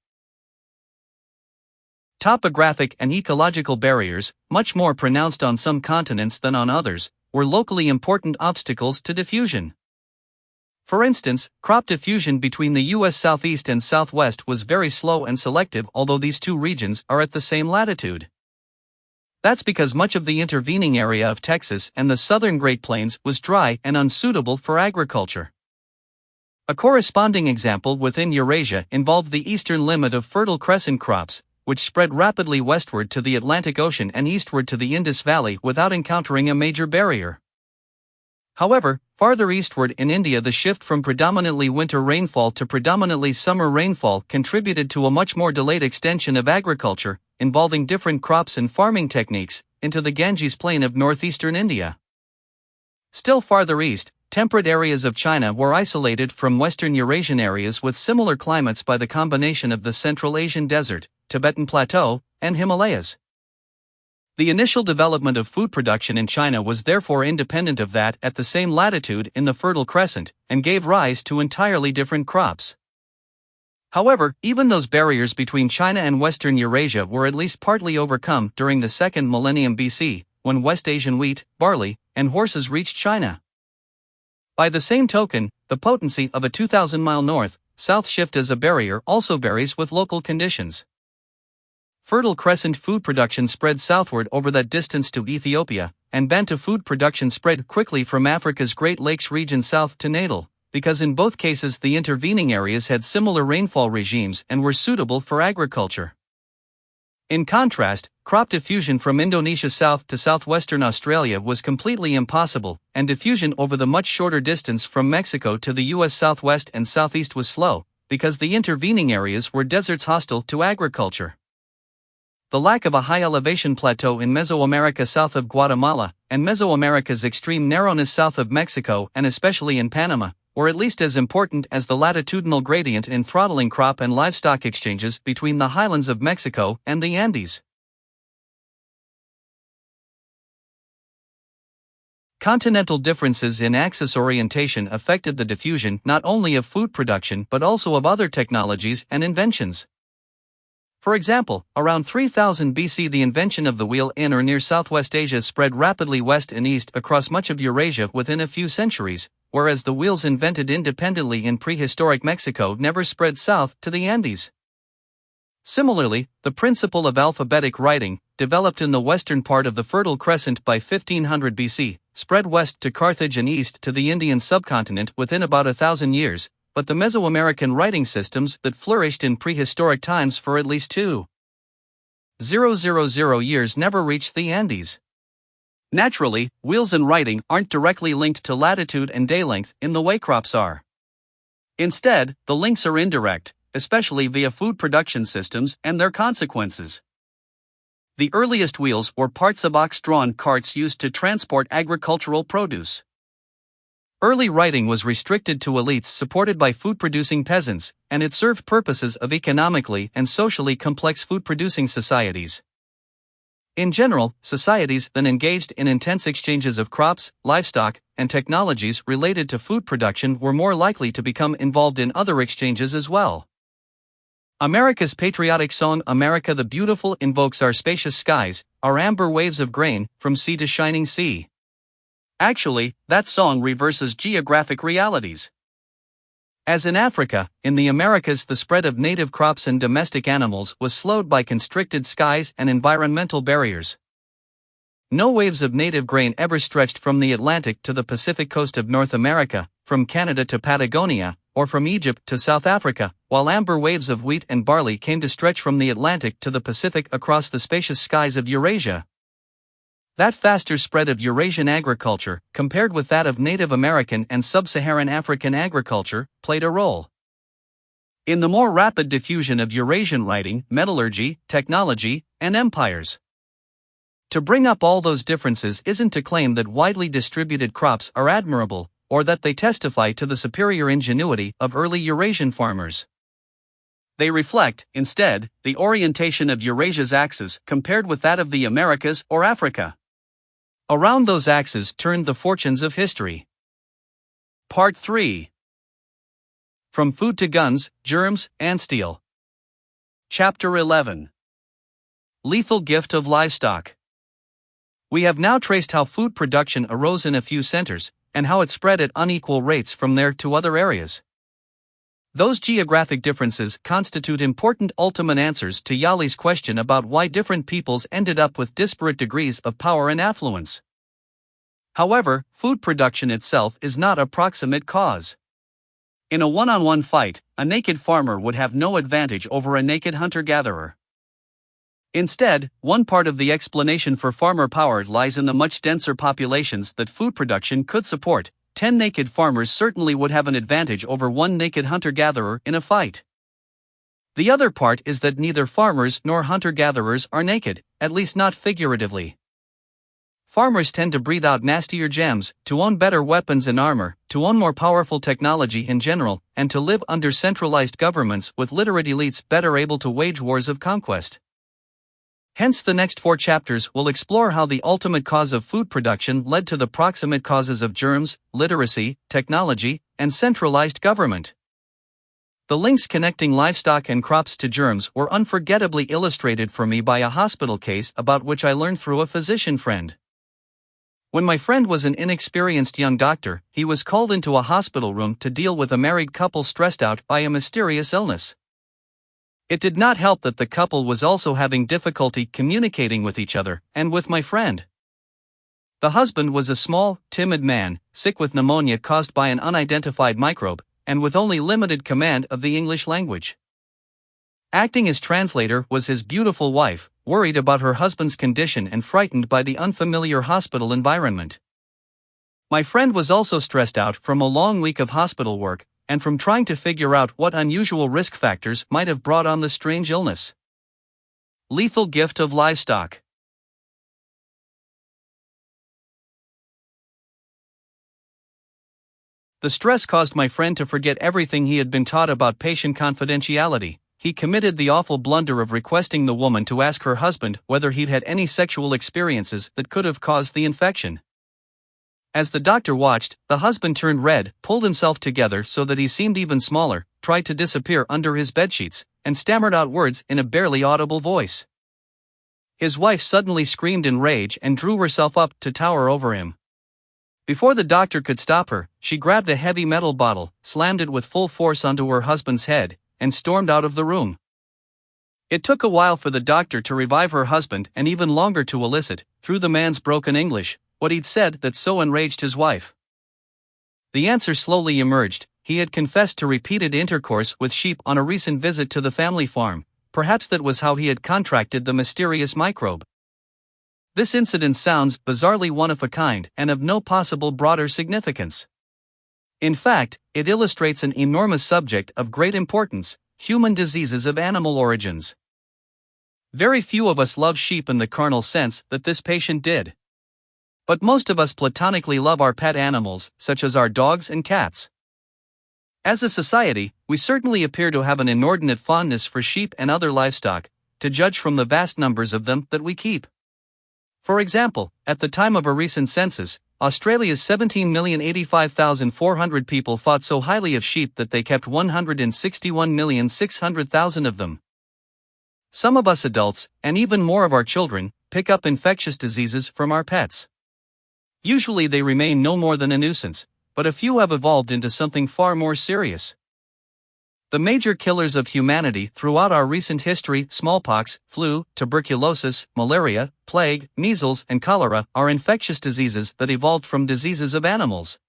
Speaker 1: Topographic and ecological barriers, much more pronounced on some continents than on others, were locally important obstacles to diffusion. For instance, crop diffusion between the U.S. Southeast and Southwest was very slow and selective, although these two regions are at the same latitude. That's because much of the intervening area of Texas and the southern Great Plains was dry and unsuitable for agriculture. A corresponding example within Eurasia involved the eastern limit of Fertile Crescent crops, which spread rapidly westward to the Atlantic Ocean and eastward to the Indus Valley without encountering a major barrier. However, farther eastward in India, the shift from predominantly winter rainfall to predominantly summer rainfall contributed to a much more delayed extension of agriculture, involving different crops and farming techniques, into the Ganges plain of northeastern India. Still farther east, temperate areas of China were isolated from western Eurasian areas with similar climates by the combination of the Central Asian Desert, Tibetan Plateau, and Himalayas. The initial development of food production in China was therefore independent of that at the same latitude in the Fertile Crescent, and gave rise to entirely different crops. However, even those barriers between China and Western Eurasia were at least partly overcome during the second millennium BC, when West Asian wheat, barley, and horses reached China. By the same token, the potency of a 2,000-mile north-south shift as a barrier also varies with local conditions. Fertile Crescent food production spread southward over that distance to Ethiopia, and Bantu food production spread quickly from Africa's Great Lakes region south to Natal, because in both cases the intervening areas had similar rainfall regimes and were suitable for agriculture. In contrast, crop diffusion from Indonesia south to southwestern Australia was completely impossible, and diffusion over the much shorter distance from Mexico to the U.S. southwest and southeast was slow, because the intervening areas were deserts hostile to agriculture. The lack of a high-elevation plateau in Mesoamerica south of Guatemala, and Mesoamerica's extreme narrowness south of Mexico and especially in Panama, were at least as important as the latitudinal gradient in throttling crop and livestock exchanges between the highlands of Mexico and the Andes. Continental differences in axis orientation affected the diffusion not only of food production but also of other technologies and inventions. For example, around 3000 BC the invention of the wheel in or near Southwest Asia spread rapidly west and east across much of Eurasia within a few centuries, whereas the wheels invented independently in prehistoric Mexico never spread south to the Andes. Similarly, the principle of alphabetic writing, developed in the western part of the Fertile Crescent by 1500 BC, spread west to Carthage and east to the Indian subcontinent within about 1,000 years, but the Mesoamerican writing systems that flourished in prehistoric times for at least 2,000 years never reached the Andes. Naturally, wheels and writing aren't directly linked to latitude and day length in the way crops are. Instead, the links are indirect, especially via food production systems and their consequences. The earliest wheels were parts of ox-drawn carts used to transport agricultural produce. Early writing was restricted to elites supported by food-producing peasants, and it served purposes of economically and socially complex food-producing societies. In general, societies then engaged in intense exchanges of crops, livestock, and technologies related to food production were more likely to become involved in other exchanges as well. America's patriotic song "America the Beautiful" invokes our spacious skies, our amber waves of grain, from sea to shining sea. Actually, that song reverses geographic realities. As in Africa, in the Americas the spread of native crops and domestic animals was slowed by constricted skies and environmental barriers. No waves of native grain ever stretched from the Atlantic to the Pacific coast of North America, from Canada to Patagonia, or from Egypt to South Africa, while amber waves of wheat and barley came to stretch from the Atlantic to the Pacific across the spacious skies of Eurasia. That faster spread of Eurasian agriculture, compared with that of Native American and Sub-Saharan African agriculture, played a role in the more rapid diffusion of Eurasian writing, metallurgy, technology, and empires. To bring up all those differences isn't to claim that widely distributed crops are admirable, or that they testify to the superior ingenuity of early Eurasian farmers. They reflect, instead, the orientation of Eurasia's axis compared with that of the Americas or Africa. Around those axes turned the fortunes of history. Part 3. From Food to Guns, Germs, and Steel. Chapter 11. Lethal Gift of Livestock. We have now traced how food production arose in a few centers, and how it spread at unequal rates from there to other areas. Those geographic differences constitute important ultimate answers to Yali's question about why different peoples ended up with disparate degrees of power and affluence. However, food production itself is not a proximate cause. In a one-on-one fight, a naked farmer would have no advantage over a naked hunter-gatherer. Instead, one part of the explanation for farmer power lies in the much denser populations that food production could support. 10 naked farmers certainly would have an advantage over one naked hunter-gatherer in a fight. The other part is that neither farmers nor hunter-gatherers are naked, at least not figuratively. Farmers tend to breathe out nastier gems, to own better weapons and armor, to own more powerful technology in general, and to live under centralized governments with literate elites better able to wage wars of conquest. Hence, the next 4 chapters will explore how the ultimate cause of food production led to the proximate causes of germs, literacy, technology, and centralized government. The links connecting livestock and crops to germs were unforgettably illustrated for me by a hospital case about which I learned through a physician friend. When my friend was an inexperienced young doctor, he was called into a hospital room to deal with a married couple stressed out by a mysterious illness. It did not help that the couple was also having difficulty communicating with each other, and with my friend. The husband was a small, timid man, sick with pneumonia caused by an unidentified microbe, and with only limited command of the English language. Acting as translator was his beautiful wife, worried about her husband's condition and frightened by the unfamiliar hospital environment. My friend was also stressed out from a long week of hospital work, and from trying to figure out what unusual risk factors might have brought on the strange illness. Lethal gift of livestock. The stress caused my friend to forget everything he had been taught about patient confidentiality. He committed the awful blunder of requesting the woman to ask her husband whether he'd had any sexual experiences that could have caused the infection. As the doctor watched, the husband turned red, pulled himself together so that he seemed even smaller, tried to disappear under his bedsheets, and stammered out words in a barely audible voice. His wife suddenly screamed in rage and drew herself up to tower over him. Before the doctor could stop her, she grabbed a heavy metal bottle, slammed it with full force onto her husband's head, and stormed out of the room. It took a while for the doctor to revive her husband and even longer to elicit, through the man's broken English, what he'd said that so enraged his wife. The answer slowly emerged. He had confessed to repeated intercourse with sheep on a recent visit to the family farm. Perhaps that was how he had contracted the mysterious microbe. This incident sounds bizarrely one of a kind and of no possible broader significance. In fact, it illustrates an enormous subject of great importance: human diseases of animal origins. Very few of us love sheep in the carnal sense that this patient did. But most of us platonically love our pet animals, such as our dogs and cats. As a society, we certainly appear to have an inordinate fondness for sheep and other livestock, to judge from the vast numbers of them that we keep. For example, at the time of a recent census, Australia's 17,085,400 people thought so highly of sheep that they kept 161,600,000 of them. Some of us adults, and even more of our children, pick up infectious diseases from our pets. Usually they remain no more than a nuisance, but a few have evolved into something far more serious. The major killers of humanity throughout our recent history, smallpox, flu, tuberculosis, malaria, plague, measles, and cholera, are infectious diseases that evolved from diseases of animals.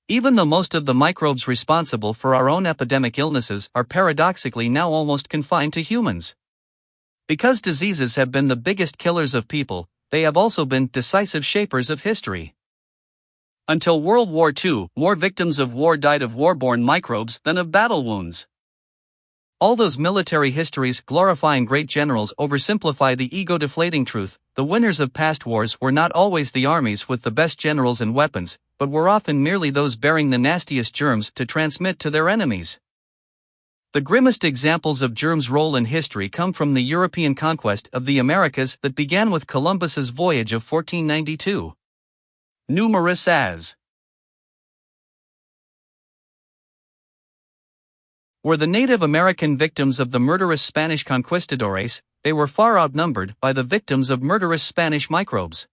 Speaker 1: Even though most of the microbes responsible for our own epidemic illnesses are paradoxically now almost confined to humans. Because diseases have been the biggest killers of people, they have also been decisive shapers of history. Until World War II, more victims of war died of war-borne microbes than of battle wounds. All those military histories glorifying great generals oversimplify the ego-deflating truth: the winners of past wars were not always the armies with the best generals and weapons, but were often merely those bearing the nastiest germs to transmit to their enemies. The grimmest examples of germs' role in history come from the European conquest of the Americas that began with Columbus's voyage of 1492. Numerous as were the Native American victims of the murderous Spanish conquistadores, they were far outnumbered by the victims of murderous Spanish microbes.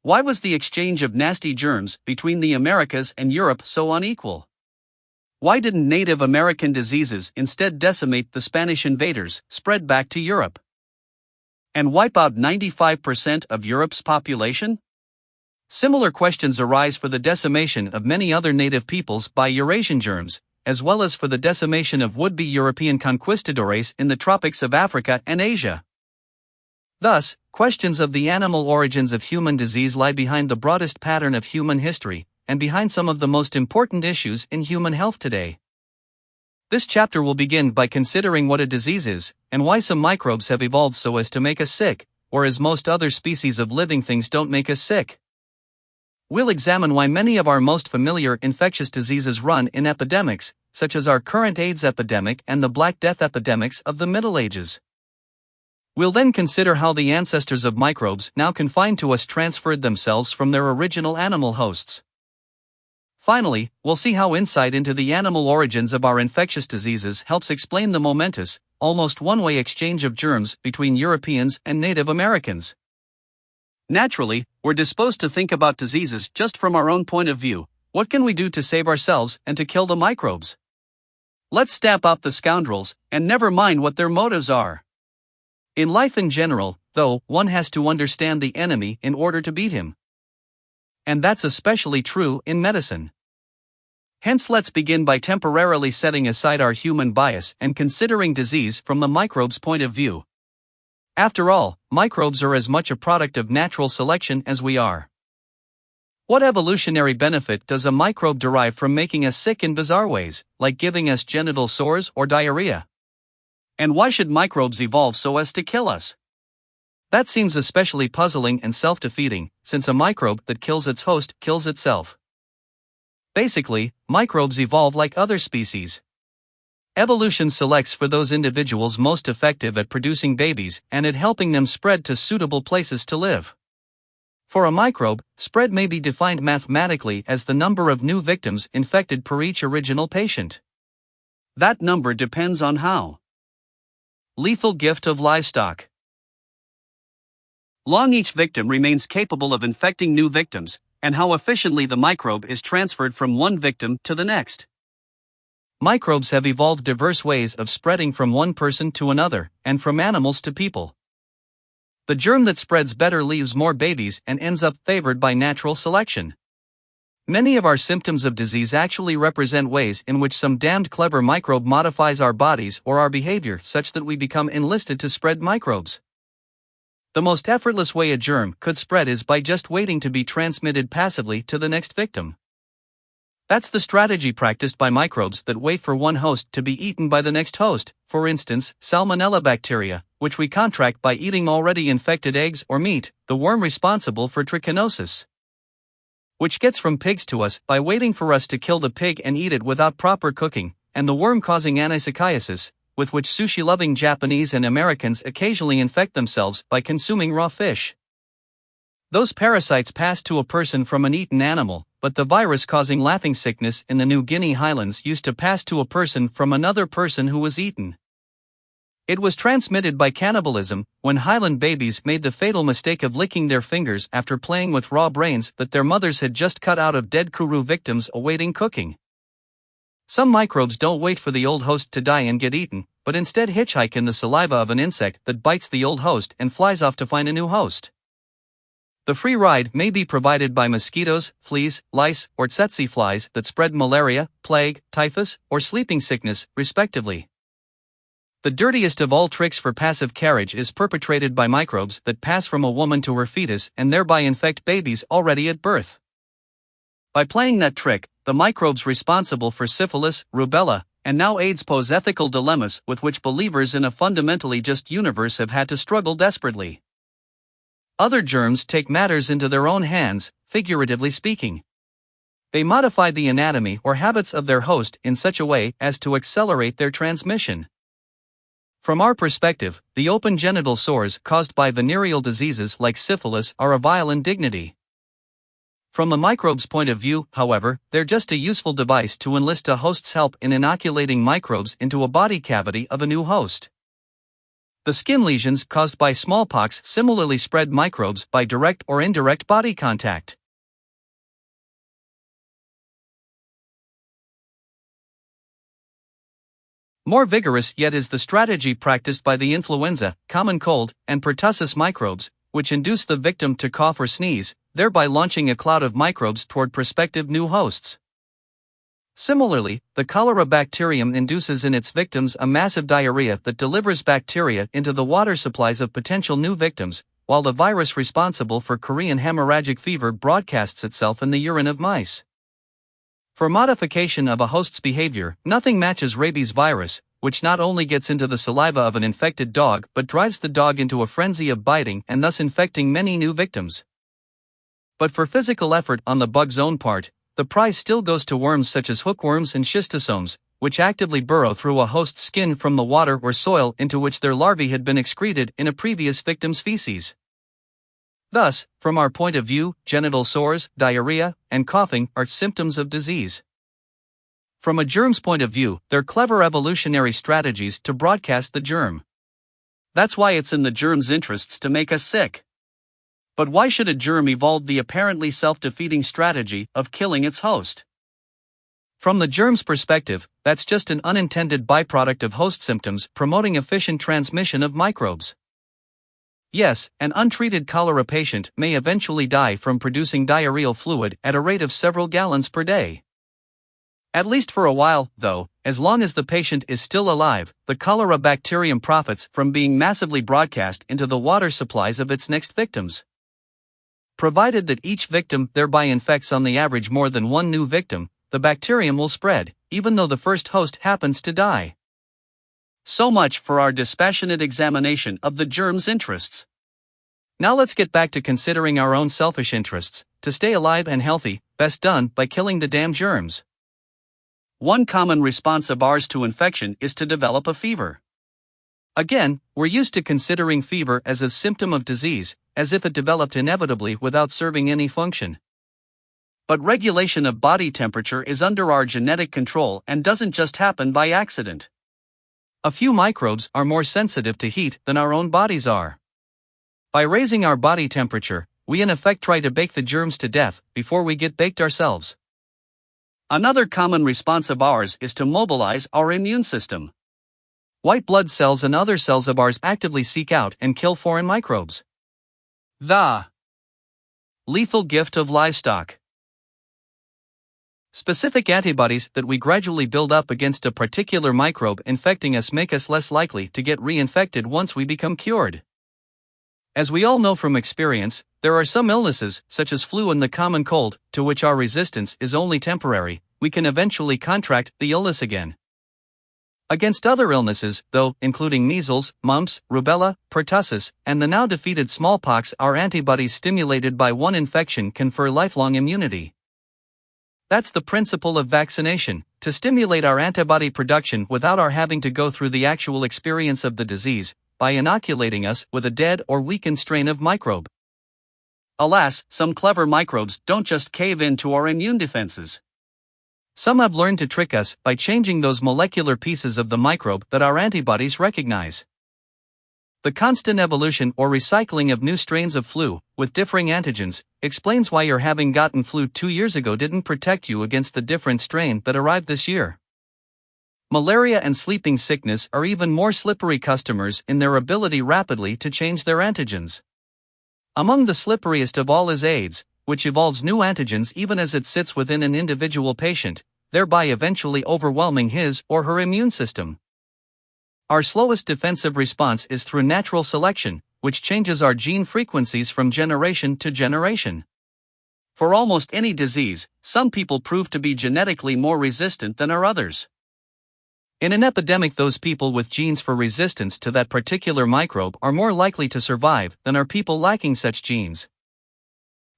Speaker 1: Why was the exchange of nasty germs between the Americas and Europe so unequal? Why didn't Native American diseases instead decimate the Spanish invaders, spread back to Europe, and wipe out 95% of Europe's population? Similar questions arise for the decimation of many other native peoples by Eurasian germs, as well as for the decimation of would-be European conquistadores in the tropics of Africa and Asia. Thus, questions of the animal origins of human disease lie behind the broadest pattern of human history, and behind some of the most important issues in human health today. This chapter will begin by considering what a disease is, and why some microbes have evolved so as to make us sick, whereas most other species of living things don't make us sick. We'll examine why many of our most familiar infectious diseases run in epidemics, such as our current AIDS epidemic and the Black Death epidemics of the Middle Ages. We'll then consider how the ancestors of microbes now confined to us transferred themselves from their original animal hosts. Finally, we'll see how insight into the animal origins of our infectious diseases helps explain the momentous, almost one-way exchange of germs between Europeans and Native Americans. Naturally, we're disposed to think about diseases just from our own point of view. What can we do to save ourselves and to kill the microbes? Let's stamp out the scoundrels, and never mind what their motives are. In life in general, though, one has to understand the enemy in order to beat him. And that's especially true in medicine. Hence, let's begin by temporarily setting aside our human bias and considering disease from the microbe's point of view. After all, microbes are as much a product of natural selection as we are. What evolutionary benefit does a microbe derive from making us sick in bizarre ways, like giving us genital sores or diarrhea? And why should microbes evolve so as to kill us? That seems especially puzzling and self-defeating, since a microbe that kills its host kills itself. Basically, microbes evolve like other species. Evolution selects for those individuals most effective at producing babies and at helping them spread to suitable places to live. For a microbe, spread may be defined mathematically as the number of new victims infected per each original patient. That number depends on how lethal gift of livestock long each victim remains capable of infecting new victims, and how efficiently the microbe is transferred from one victim to the next. Microbes have evolved diverse ways of spreading from one person to another, and from animals to people. The germ that spreads better leaves more babies and ends up favored by natural selection. Many of our symptoms of disease actually represent ways in which some damned clever microbe modifies our bodies or our behavior such that we become enlisted to spread microbes. The most effortless way a germ could spread is by just waiting to be transmitted passively to the next victim. That's the strategy practiced by microbes that wait for one host to be eaten by the next host, for instance, Salmonella bacteria, which we contract by eating already infected eggs or meat, the worm responsible for trichinosis, which gets from pigs to us by waiting for us to kill the pig and eat it without proper cooking, and the worm causing anisakaiasis, with which sushi-loving Japanese and Americans occasionally infect themselves by consuming raw fish. Those parasites pass to a person from an eaten animal, but the virus causing laughing sickness in the New Guinea highlands used to pass to a person from another person who was eaten. It was transmitted by cannibalism, when highland babies made the fatal mistake of licking their fingers after playing with raw brains that their mothers had just cut out of dead kuru victims awaiting cooking. Some microbes don't wait for the old host to die and get eaten, but instead hitchhike in the saliva of an insect that bites the old host and flies off to find a new host. The free ride may be provided by mosquitoes, fleas, lice, or tsetse flies that spread malaria, plague, typhus, or sleeping sickness, respectively. The dirtiest of all tricks for passive carriage is perpetrated by microbes that pass from a woman to her fetus and thereby infect babies already at birth. By playing that trick, the microbes responsible for syphilis, rubella, and now AIDS pose ethical dilemmas with which believers in a fundamentally just universe have had to struggle desperately. Other germs take matters into their own hands, figuratively speaking. They modify the anatomy or habits of their host in such a way as to accelerate their transmission. From our perspective, the open genital sores caused by venereal diseases like syphilis are a vile indignity. From the microbe's point of view, however, they're just a useful device to enlist a host's help in inoculating microbes into a body cavity of a new host. The skin lesions caused by smallpox similarly spread microbes by direct or indirect body contact. More vigorous yet is the strategy practiced by the influenza, common cold, and pertussis microbes, which induce the victim to cough or sneeze, thereby launching a cloud of microbes toward prospective new hosts. Similarly, the cholera bacterium induces in its victims a massive diarrhea that delivers bacteria into the water supplies of potential new victims, while the virus responsible for Korean hemorrhagic fever broadcasts itself in the urine of mice. For modification of a host's behavior, nothing matches rabies virus, which not only gets into the saliva of an infected dog but drives the dog into a frenzy of biting and thus infecting many new victims. But for physical effort on the bug's own part, the prize still goes to worms such as hookworms and schistosomes, which actively burrow through a host's skin from the water or soil into which their larvae had been excreted in a previous victim's feces. Thus, from our point of view, genital sores, diarrhea, and coughing are symptoms of disease. From a germ's point of view, they're clever evolutionary strategies to broadcast the germ. That's why it's in the germ's interests to make us sick. But why should a germ evolve the apparently self-defeating strategy of killing its host? From the germ's perspective, that's just an unintended byproduct of host symptoms promoting efficient transmission of microbes. Yes, an untreated cholera patient may eventually die from producing diarrheal fluid at a rate of several gallons per day. At least for a while, though, as long as the patient is still alive, the cholera bacterium profits from being massively broadcast into the water supplies of its next victims. Provided that each victim thereby infects on the average more than one new victim, the bacterium will spread, even though the first host happens to die. So much for our dispassionate examination of the germ's interests. Now let's get back to considering our own selfish interests. To stay alive and healthy, best done by killing the damn germs. One common response of ours to infection is to develop a fever. Again, we're used to considering fever as a symptom of disease, as if it developed inevitably without serving any function. But regulation of body temperature is under our genetic control and doesn't just happen by accident. A few microbes are more sensitive to heat than our own bodies are. By raising our body temperature, we in effect try to bake the germs to death before we get baked ourselves. Another common response of ours is to mobilize our immune system. White blood cells and other cells of ours actively seek out and kill foreign microbes. The lethal gift of livestock. Specific antibodies that we gradually build up against a particular microbe infecting us make us less likely to get reinfected once we become cured. As we all know from experience, there are some illnesses, such as flu and the common cold, to which our resistance is only temporary. We can eventually contract the illness again. Against other illnesses, though, including measles, mumps, rubella, pertussis, and the now defeated smallpox, our antibodies stimulated by one infection confer lifelong immunity. That's the principle of vaccination, to stimulate our antibody production without our having to go through the actual experience of the disease, by inoculating us with a dead or weakened strain of microbe. Alas, some clever microbes don't just cave in to our immune defenses. Some have learned to trick us by changing those molecular pieces of the microbe that our antibodies recognize. The constant evolution or recycling of new strains of flu, with differing antigens, explains why your having gotten flu 2 years ago didn't protect you against the different strain that arrived this year. Malaria and sleeping sickness are even more slippery customers in their ability rapidly to change their antigens. Among the slipperiest of all is AIDS, which evolves new antigens even as it sits within an individual patient, thereby eventually overwhelming his or her immune system. Our slowest defensive response is through natural selection, which changes our gene frequencies from generation to generation. For almost any disease, some people prove to be genetically more resistant than are others. In an epidemic, those people with genes for resistance to that particular microbe are more likely to survive than are people lacking such genes.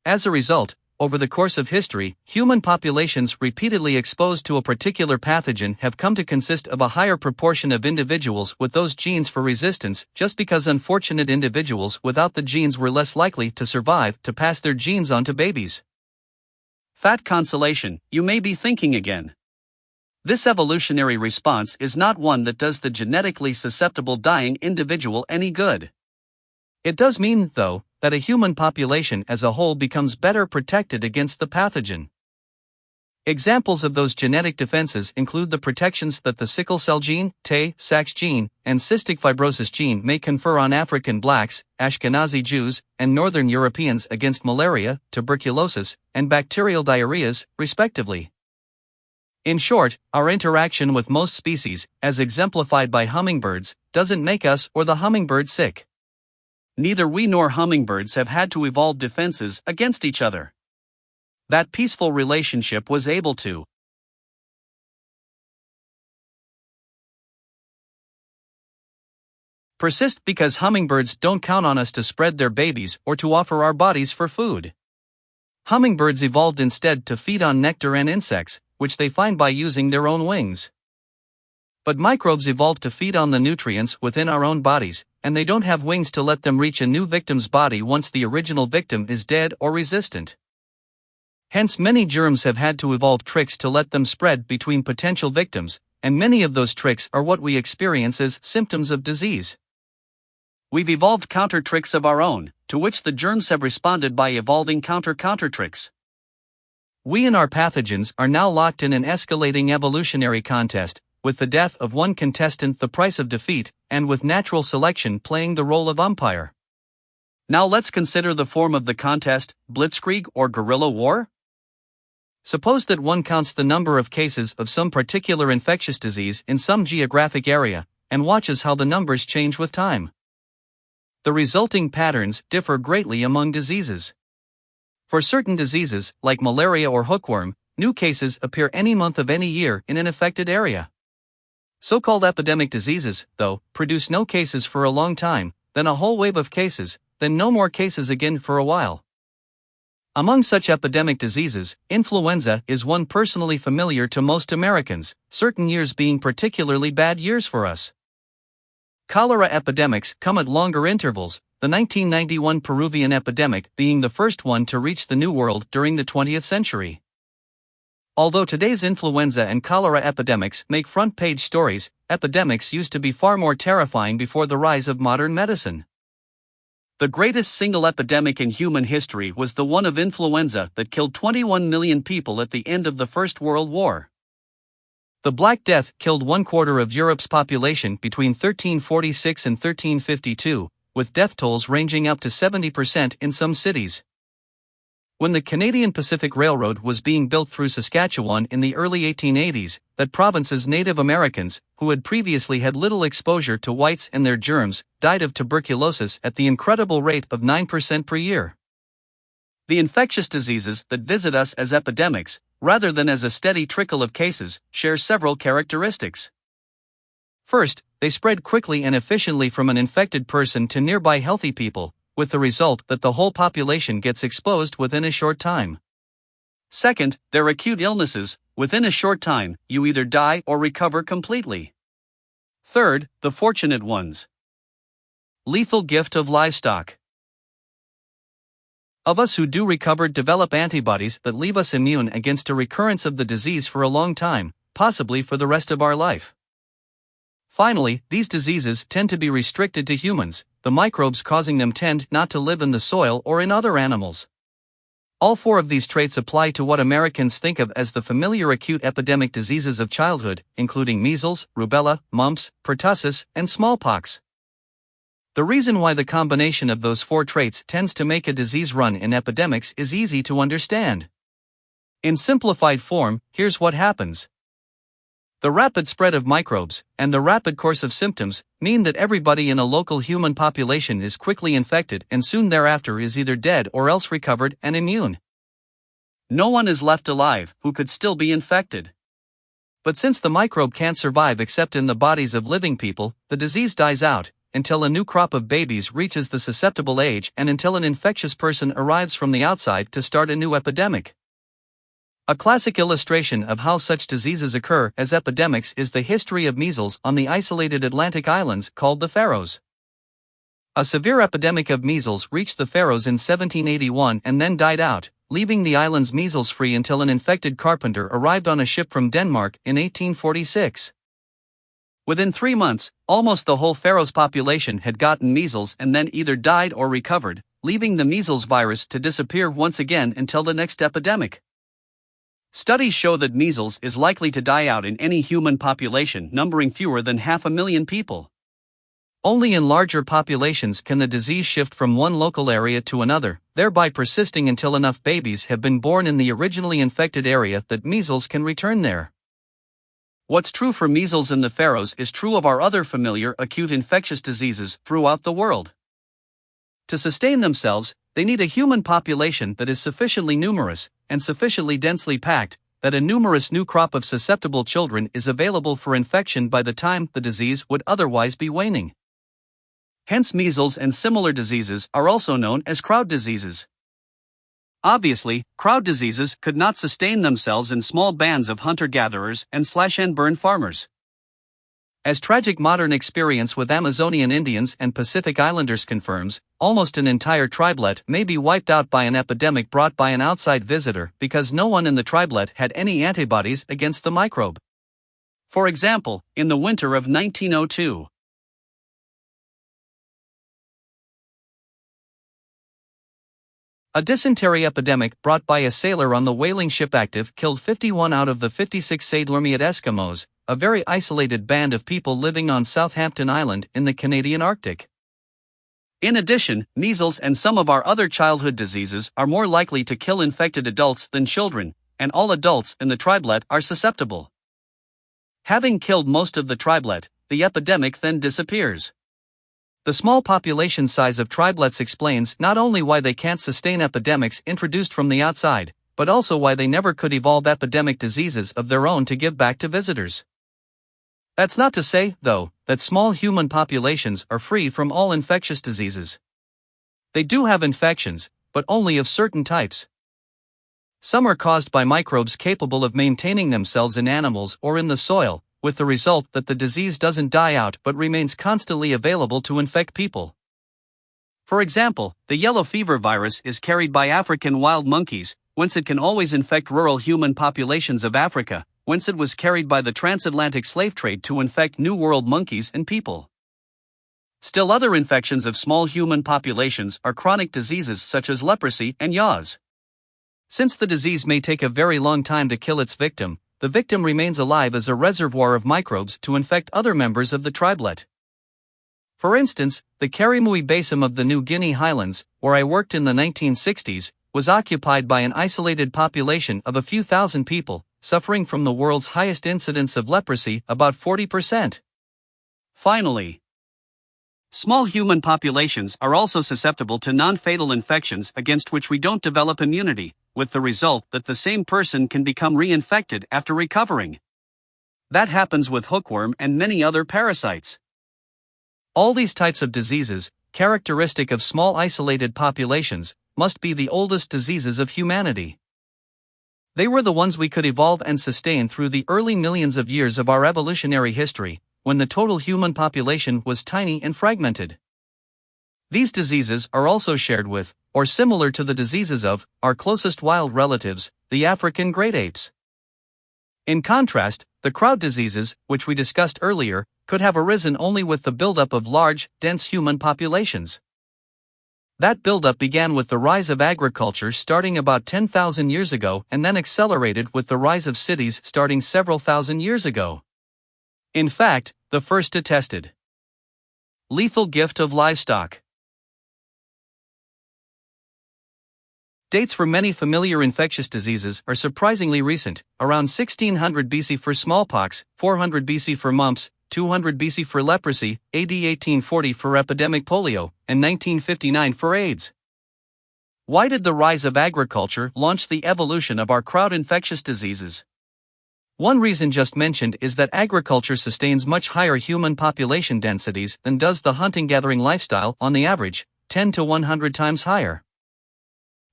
Speaker 1: As a result, over the course of history, human populations repeatedly exposed to a particular pathogen have come to consist of a higher proportion of individuals with those genes for resistance, just because unfortunate individuals without the genes were less likely to survive to pass their genes on to babies. Fat consolation, you may be thinking again. This evolutionary response is not one that does the genetically susceptible dying individual any good. It does mean, though, that a human population as a whole becomes better protected against the pathogen. Examples of those genetic defenses include the protections that the sickle cell gene, Tay-Sachs gene, and cystic fibrosis gene may confer on African blacks, Ashkenazi Jews, and Northern Europeans against malaria, tuberculosis, and bacterial diarrheas, respectively. In short, our interaction with most species, as exemplified by hummingbirds, doesn't make us or the hummingbird sick. Neither we nor hummingbirds have had to evolve defenses against each other. That peaceful relationship was able to persist because hummingbirds don't count on us to spread their babies or to offer our bodies for food. Hummingbirds evolved instead to feed on nectar and insects, which they find by using their own wings. But microbes evolved to feed on the nutrients within our own bodies, and they don't have wings to let them reach a new victim's body once the original victim is dead or resistant. Hence, many germs have had to evolve tricks to let them spread between potential victims, and many of those tricks are what we experience as symptoms of disease. We've evolved counter tricks of our own, to which the germs have responded by evolving counter tricks. We and our pathogens are now locked in an escalating evolutionary contest, with the death of one contestant the price of defeat, and with natural selection playing the role of umpire. Now let's consider the form of the contest, blitzkrieg or guerrilla war. Suppose that one counts the number of cases of some particular infectious disease in some geographic area, and watches how the numbers change with time. The resulting patterns differ greatly among diseases. For certain diseases, like malaria or hookworm, new cases appear any month of any year in an affected area. So-called epidemic diseases, though, produce no cases for a long time, then a whole wave of cases, then no more cases again for a while. Among such epidemic diseases, influenza is one personally familiar to most Americans, certain years being particularly bad years for us. Cholera epidemics come at longer intervals, the 1991 Peruvian epidemic being the first one to reach the New World during the 20th century. Although today's influenza and cholera epidemics make front-page stories, epidemics used to be far more terrifying before the rise of modern medicine. The greatest single epidemic in human history was the one of influenza that killed 21 million people at the end of the First World War. The Black Death killed 1/4 of Europe's population between 1346 and 1352, with death tolls ranging up to 70% in some cities. When the Canadian Pacific Railroad was being built through Saskatchewan in the early 1880s, that province's Native Americans, who had previously had little exposure to whites and their germs, died of tuberculosis at the incredible rate of 9% per year. The infectious diseases that visit us as epidemics, rather than as a steady trickle of cases, share several characteristics. First, they spread quickly and efficiently from an infected person to nearby healthy people, with the result that the whole population gets exposed within a short time. Second, they're acute illnesses. Within a short time, you either die or recover completely. Third, the fortunate ones. Lethal gift of livestock. Of us who do recover develop antibodies that leave us immune against a recurrence of the disease for a long time, possibly for the rest of our life. Finally, these diseases tend to be restricted to humans, the microbes causing them tend not to live in the soil or in other animals. All four of these traits apply to what Americans think of as the familiar acute epidemic diseases of childhood, including measles, rubella, mumps, pertussis, and smallpox. The reason why the combination of those four traits tends to make a disease run in epidemics is easy to understand. In simplified form, here's what happens. The rapid spread of microbes, and the rapid course of symptoms, mean that everybody in a local human population is quickly infected and soon thereafter is either dead or else recovered and immune. No one is left alive who could still be infected. But since the microbe can't survive except in the bodies of living people, the disease dies out, until a new crop of babies reaches the susceptible age and until an infectious person arrives from the outside to start a new epidemic. A classic illustration of how such diseases occur as epidemics is the history of measles on the isolated Atlantic islands called the Faroes. A severe epidemic of measles reached the Faroes in 1781 and then died out, leaving the islands measles-free until an infected carpenter arrived on a ship from Denmark in 1846. Within 3 months, almost the whole Faroes population had gotten measles and then either died or recovered, leaving the measles virus to disappear once again until the next epidemic. Studies show that measles is likely to die out in any human population numbering fewer than 500,000 people. Only in larger populations can the disease shift from one local area to another, thereby persisting until enough babies have been born in the originally infected area that measles can return there. What's true for measles in the Faroes is true of our other familiar acute infectious diseases throughout the world. To sustain themselves, they need a human population that is sufficiently numerous and sufficiently densely packed that a numerous new crop of susceptible children is available for infection by the time the disease would otherwise be waning. Hence, measles and similar diseases are also known as crowd diseases. Obviously, crowd diseases could not sustain themselves in small bands of hunter-gatherers and slash-and-burn farmers. As tragic modern experience with Amazonian Indians and Pacific Islanders confirms, almost an entire tribelet may be wiped out by an epidemic brought by an outside visitor because no one in the tribelet had any antibodies against the microbe. For example, in the winter of 1902. A dysentery epidemic brought by a sailor on the whaling ship Active killed 51 out of the 56 Sadlermiad Eskimos, a very isolated band of people living on Southampton Island in the Canadian Arctic. In addition, measles and some of our other childhood diseases are more likely to kill infected adults than children, and all adults in the tribelet are susceptible. Having killed most of the tribelet, the epidemic then disappears. The small population size of tribelets explains not only why they can't sustain epidemics introduced from the outside, but also why they never could evolve epidemic diseases of their own to give back to visitors. That's not to say, though, that small human populations are free from all infectious diseases. They do have infections, but only of certain types. Some are caused by microbes capable of maintaining themselves in animals or in the soil, with the result that the disease doesn't die out but remains constantly available to infect people. For example, the yellow fever virus is carried by African wild monkeys, whence it can always infect rural human populations of Africa, whence it was carried by the transatlantic slave trade to infect New World monkeys and people. Still, other infections of small human populations are chronic diseases such as leprosy and yaws. Since the disease may take a very long time to kill its victim, the victim remains alive as a reservoir of microbes to infect other members of the tribelet. For instance, the Karimui Basin of the New Guinea Highlands, where I worked in the 1960s, was occupied by an isolated population of a few thousand people, suffering from the world's highest incidence of leprosy, about 40%. Finally, small human populations are also susceptible to non-fatal infections against which we don't develop immunity, with the result that the same person can become reinfected after recovering. That happens with hookworm and many other parasites. All these types of diseases, characteristic of small isolated populations, must be the oldest diseases of humanity. They were the ones we could evolve and sustain through the early millions of years of our evolutionary history, when the total human population was tiny and fragmented. These diseases are also shared with, or similar to the diseases of, our closest wild relatives, the African great apes. In contrast, the crowd diseases, which we discussed earlier, could have arisen only with the buildup of large, dense human populations. That buildup began with the rise of agriculture starting about 10,000 years ago and then accelerated with the rise of cities starting several thousand years ago. In fact, the first attested lethal gift of livestock. Dates for many familiar infectious diseases are surprisingly recent, around 1600 BC for smallpox, 400 BC for mumps, 200 BC for leprosy, AD 1840 for epidemic polio, and 1959 for AIDS. Why did the rise of agriculture launch the evolution of our crowd infectious diseases? One reason just mentioned is that agriculture sustains much higher human population densities than does the hunting-gathering lifestyle on the average, 10 to 100 times higher.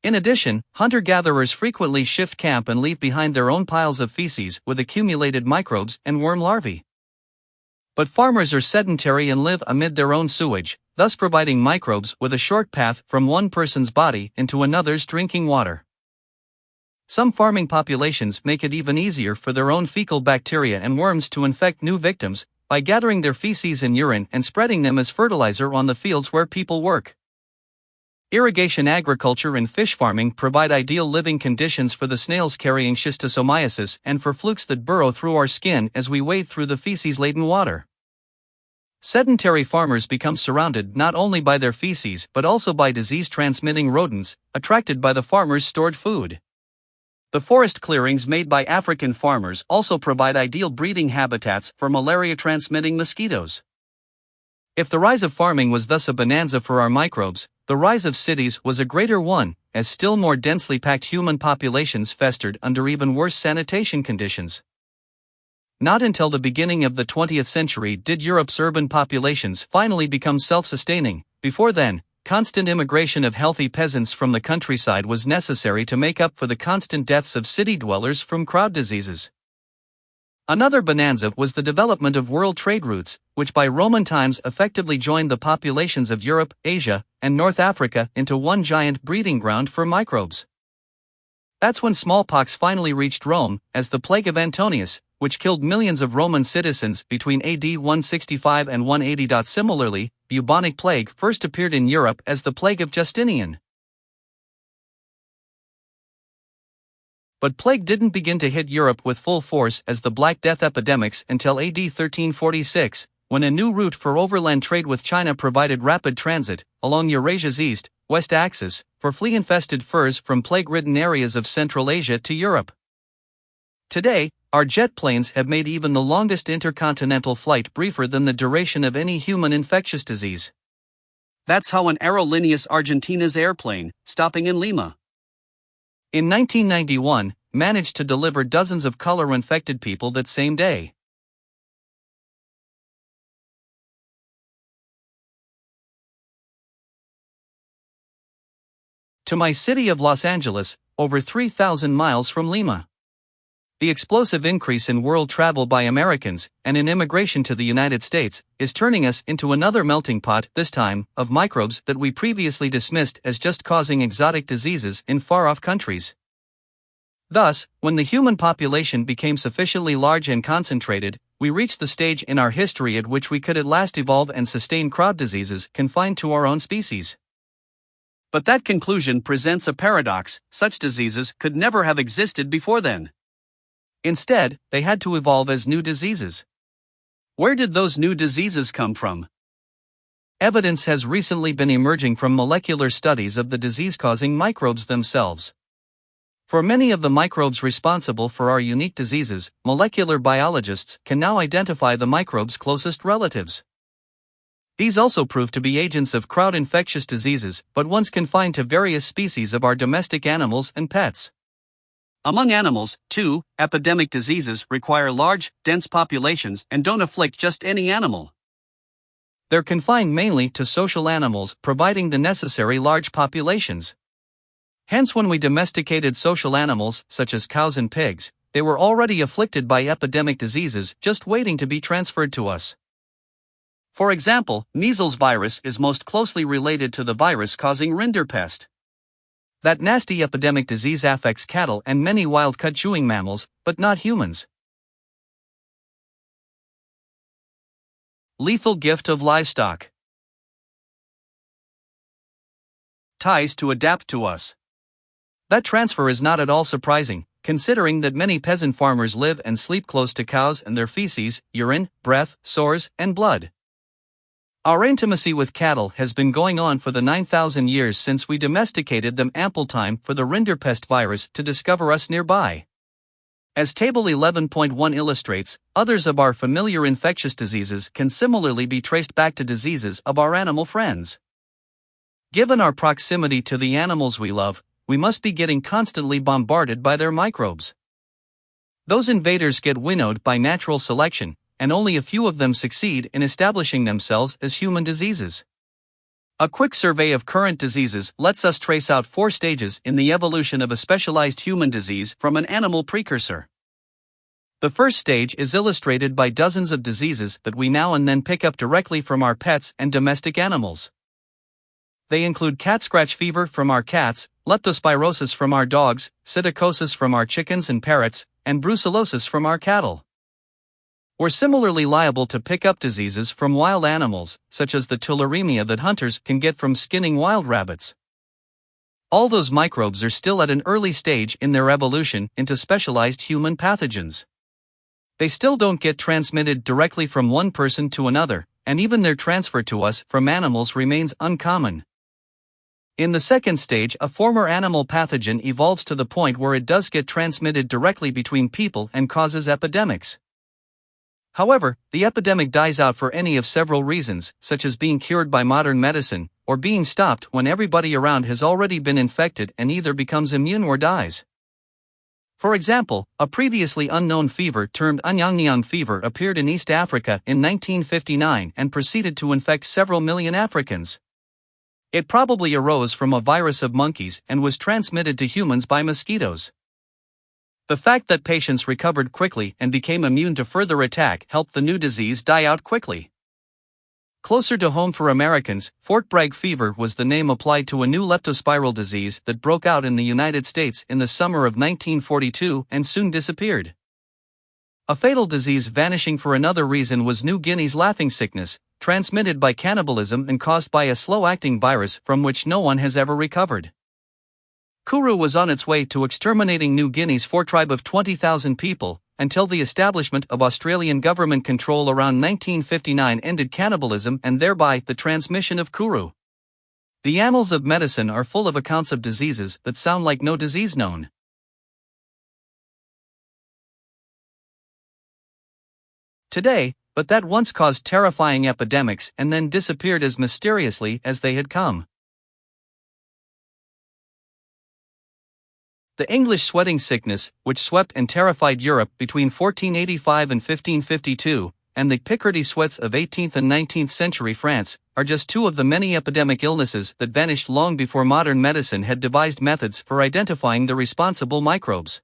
Speaker 1: In addition, hunter-gatherers frequently shift camp and leave behind their own piles of feces with accumulated microbes and worm larvae. But farmers are sedentary and live amid their own sewage, thus providing microbes with a short path from one person's body into another's drinking water. Some farming populations make it even easier for their own fecal bacteria and worms to infect new victims by gathering their feces and urine and spreading them as fertilizer on the fields where people work. Irrigation agriculture and fish farming provide ideal living conditions for the snails carrying schistosomiasis and for flukes that burrow through our skin as we wade through the feces-laden water. Sedentary farmers become surrounded not only by their feces but also by disease-transmitting rodents, attracted by the farmers' stored food. The forest clearings made by African farmers also provide ideal breeding habitats for malaria-transmitting mosquitoes. If the rise of farming was thus a bonanza for our microbes, the rise of cities was a greater one, as still more densely packed human populations festered under even worse sanitation conditions. Not until the beginning of the 20th century did Europe's urban populations finally become self-sustaining. Before then, constant immigration of healthy peasants from the countryside was necessary to make up for the constant deaths of city dwellers from crowd diseases. Another bonanza was the development of world trade routes, which by Roman times effectively joined the populations of Europe, Asia, and North Africa into one giant breeding ground for microbes. That's when smallpox finally reached Rome, as the plague of Antonius, which killed millions of Roman citizens between AD 165 and 180. Similarly, bubonic plague first appeared in Europe as the plague of Justinian. But plague didn't begin to hit Europe with full force as the Black Death epidemics until AD 1346, when a new route for overland trade with China provided rapid transit, along Eurasia's east-west axis, for flea-infested furs from plague-ridden areas of Central Asia to Europe. Today, our jet planes have made even the longest intercontinental flight briefer than the duration of any human infectious disease. That's how an Aerolíneas Argentinas airplane, stopping in Lima, in 1991, managed to deliver dozens of cholera-infected people that same day. To my city of Los Angeles, over 3,000 miles from Lima. The explosive increase in world travel by Americans, and in immigration to the United States, is turning us into another melting pot, this time, of microbes that we previously dismissed as just causing exotic diseases in far-off countries. Thus, when the human population became sufficiently large and concentrated, we reached the stage in our history at which we could at last evolve and sustain crowd diseases confined to our own species. But that conclusion presents a paradox: such diseases could never have existed before then. Instead, they had to evolve as new diseases. Where did those new diseases come from? Evidence has recently been emerging from molecular studies of the disease-causing microbes themselves. For many of the microbes responsible for our unique diseases, molecular biologists can now identify the microbes' closest relatives. These also prove to be agents of crowd infectious diseases, but once confined to various species of our domestic animals and pets. Among animals, too, epidemic diseases require large, dense populations and don't afflict just any animal. They're confined mainly to social animals, providing the necessary large populations. Hence, when we domesticated social animals, such as cows and pigs, they were already afflicted by epidemic diseases just waiting to be transferred to us. For example, measles virus is most closely related to the virus causing rinderpest. That nasty epidemic disease affects cattle and many wild-caught chewing mammals, but not humans. Lethal gift of livestock. Ties to adapt to us. That transfer is not at all surprising, considering that many peasant farmers live and sleep close to cows and their feces, urine, breath, sores, and blood. Our intimacy with cattle has been going on for the 9,000 years since we domesticated them, ample time for the rinderpest virus to discover us nearby. As Table 11.1 illustrates, others of our familiar infectious diseases can similarly be traced back to diseases of our animal friends. Given our proximity to the animals we love, we must be getting constantly bombarded by their microbes. Those invaders get winnowed by natural selection, and only a few of them succeed in establishing themselves as human diseases. A quick survey of current diseases lets us trace out 4 stages in the evolution of a specialized human disease from an animal precursor. The first stage is illustrated by dozens of diseases that we now and then pick up directly from our pets and domestic animals. They include cat scratch fever from our cats, leptospirosis from our dogs, psittacosis from our chickens and parrots, and brucellosis from our cattle. We're similarly liable to pick up diseases from wild animals, such as the tularemia that hunters can get from skinning wild rabbits. All those microbes are still at an early stage in their evolution into specialized human pathogens. They still don't get transmitted directly from one person to another, and even their transfer to us from animals remains uncommon. In the second stage, a former animal pathogen evolves to the point where it does get transmitted directly between people and causes epidemics. However, the epidemic dies out for any of several reasons, such as being cured by modern medicine, or being stopped when everybody around has already been infected and either becomes immune or dies. For example, a previously unknown fever termed Anyangnyang fever appeared in East Africa in 1959 and proceeded to infect several million Africans. It probably arose from a virus of monkeys and was transmitted to humans by mosquitoes. The fact that patients recovered quickly and became immune to further attack helped the new disease die out quickly. Closer to home for Americans, Fort Bragg fever was the name applied to a new leptospiral disease that broke out in the United States in the summer of 1942 and soon disappeared. A fatal disease vanishing for another reason was New Guinea's laughing sickness, transmitted by cannibalism and caused by a slow-acting virus from which no one has ever recovered. Kuru was on its way to exterminating New Guinea's tribe of 20,000 people, until the establishment of Australian government control around 1959 ended cannibalism and thereby the transmission of Kuru. The annals of medicine are full of accounts of diseases that sound like no disease known today, but that once caused terrifying epidemics and then disappeared as mysteriously as they had come. The English sweating sickness, which swept and terrified Europe between 1485 and 1552, and the Picardy sweats of 18th and 19th century France, are just two of the many epidemic illnesses that vanished long before modern medicine had devised methods for identifying the responsible microbes.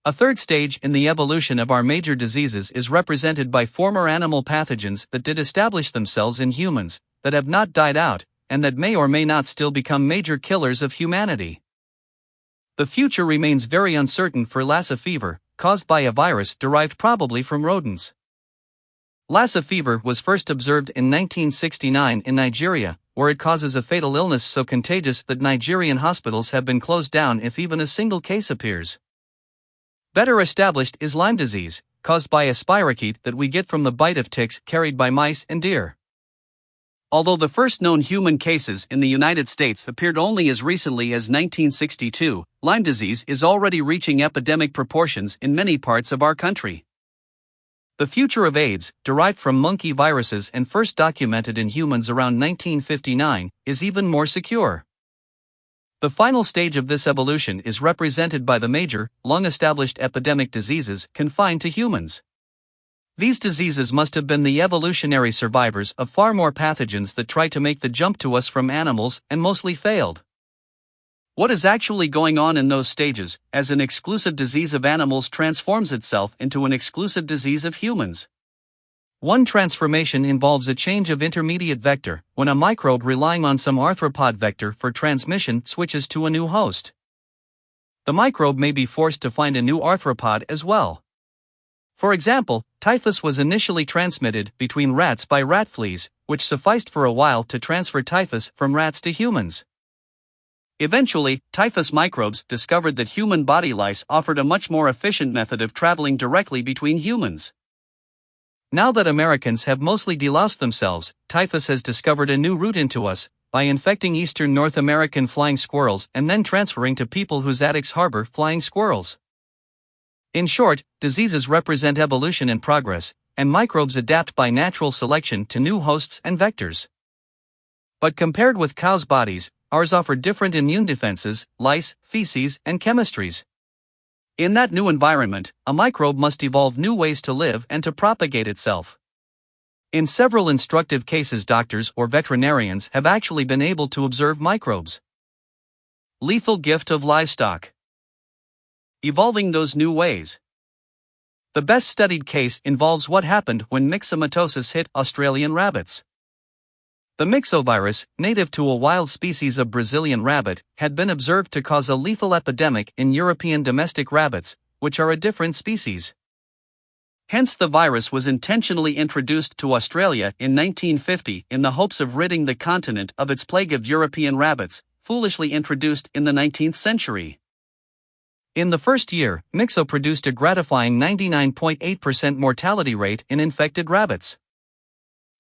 Speaker 1: A third stage in the evolution of our major diseases is represented by former animal pathogens that did establish themselves in humans, that have not died out, and that may or may not still become major killers of humanity. The future remains very uncertain for Lassa fever, caused by a virus derived probably from rodents. Lassa fever was first observed in 1969 in Nigeria, where it causes a fatal illness so contagious that Nigerian hospitals have been closed down if even a single case appears. Better established is Lyme disease, caused by a spirochete that we get from the bite of ticks carried by mice and deer. Although the first known human cases in the United States appeared only as recently as 1962, Lyme disease is already reaching epidemic proportions in many parts of our country. The future of AIDS, derived from monkey viruses and first documented in humans around 1959, is even more secure. The final stage of this evolution is represented by the major, long-established epidemic diseases confined to humans. These diseases must have been the evolutionary survivors of far more pathogens that tried to make the jump to us from animals and mostly failed. What is actually going on in those stages, as an exclusive disease of animals transforms itself into an exclusive disease of humans? One transformation involves a change of intermediate vector, when a microbe relying on some arthropod vector for transmission switches to a new host. The microbe may be forced to find a new arthropod as well. For example, typhus was initially transmitted between rats by rat fleas, which sufficed for a while to transfer typhus from rats to humans. Eventually, typhus microbes discovered that human body lice offered a much more efficient method of traveling directly between humans. Now that Americans have mostly deloused themselves, typhus has discovered a new route into us, by infecting eastern North American flying squirrels and then transferring to people whose attics harbor flying squirrels. In short, diseases represent evolution and progress, and microbes adapt by natural selection to new hosts and vectors. But compared with cows' bodies, ours offer different immune defenses, lice, feces, and chemistries. In that new environment, a microbe must evolve new ways to live and to propagate itself. In several instructive cases, doctors or veterinarians have actually been able to observe microbes. Lethal gift of livestock. Evolving those new ways. The best studied case involves what happened when myxomatosis hit Australian rabbits. The myxovirus, native to a wild species of Brazilian rabbit, had been observed to cause a lethal epidemic in European domestic rabbits, which are a different species. Hence the virus was intentionally introduced to Australia in 1950 in the hopes of ridding the continent of its plague of European rabbits, foolishly introduced in the 19th century. In the first year, Mixo produced a gratifying 99.8% mortality rate in infected rabbits.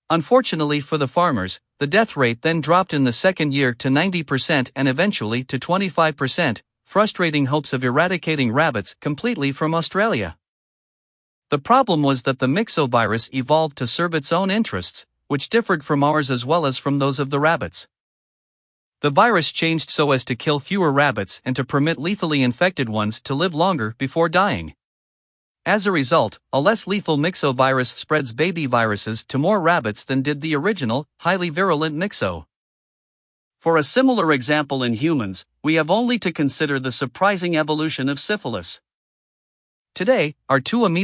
Speaker 1: Unfortunately for the farmers, the death rate then dropped in the second year to 90% and eventually to 25%, frustrating hopes of eradicating rabbits completely from Australia. The problem was that the myxovirus evolved to serve its own interests, which differed from ours as well as from those of the rabbits. The virus changed so as to kill fewer rabbits and to permit lethally infected ones to live longer before dying. As a result, a less lethal myxovirus spreads baby viruses to more rabbits than did the original, highly virulent Mixo. For a similar example in humans, we have only to consider the surprising evolution of syphilis. Today, our two immediate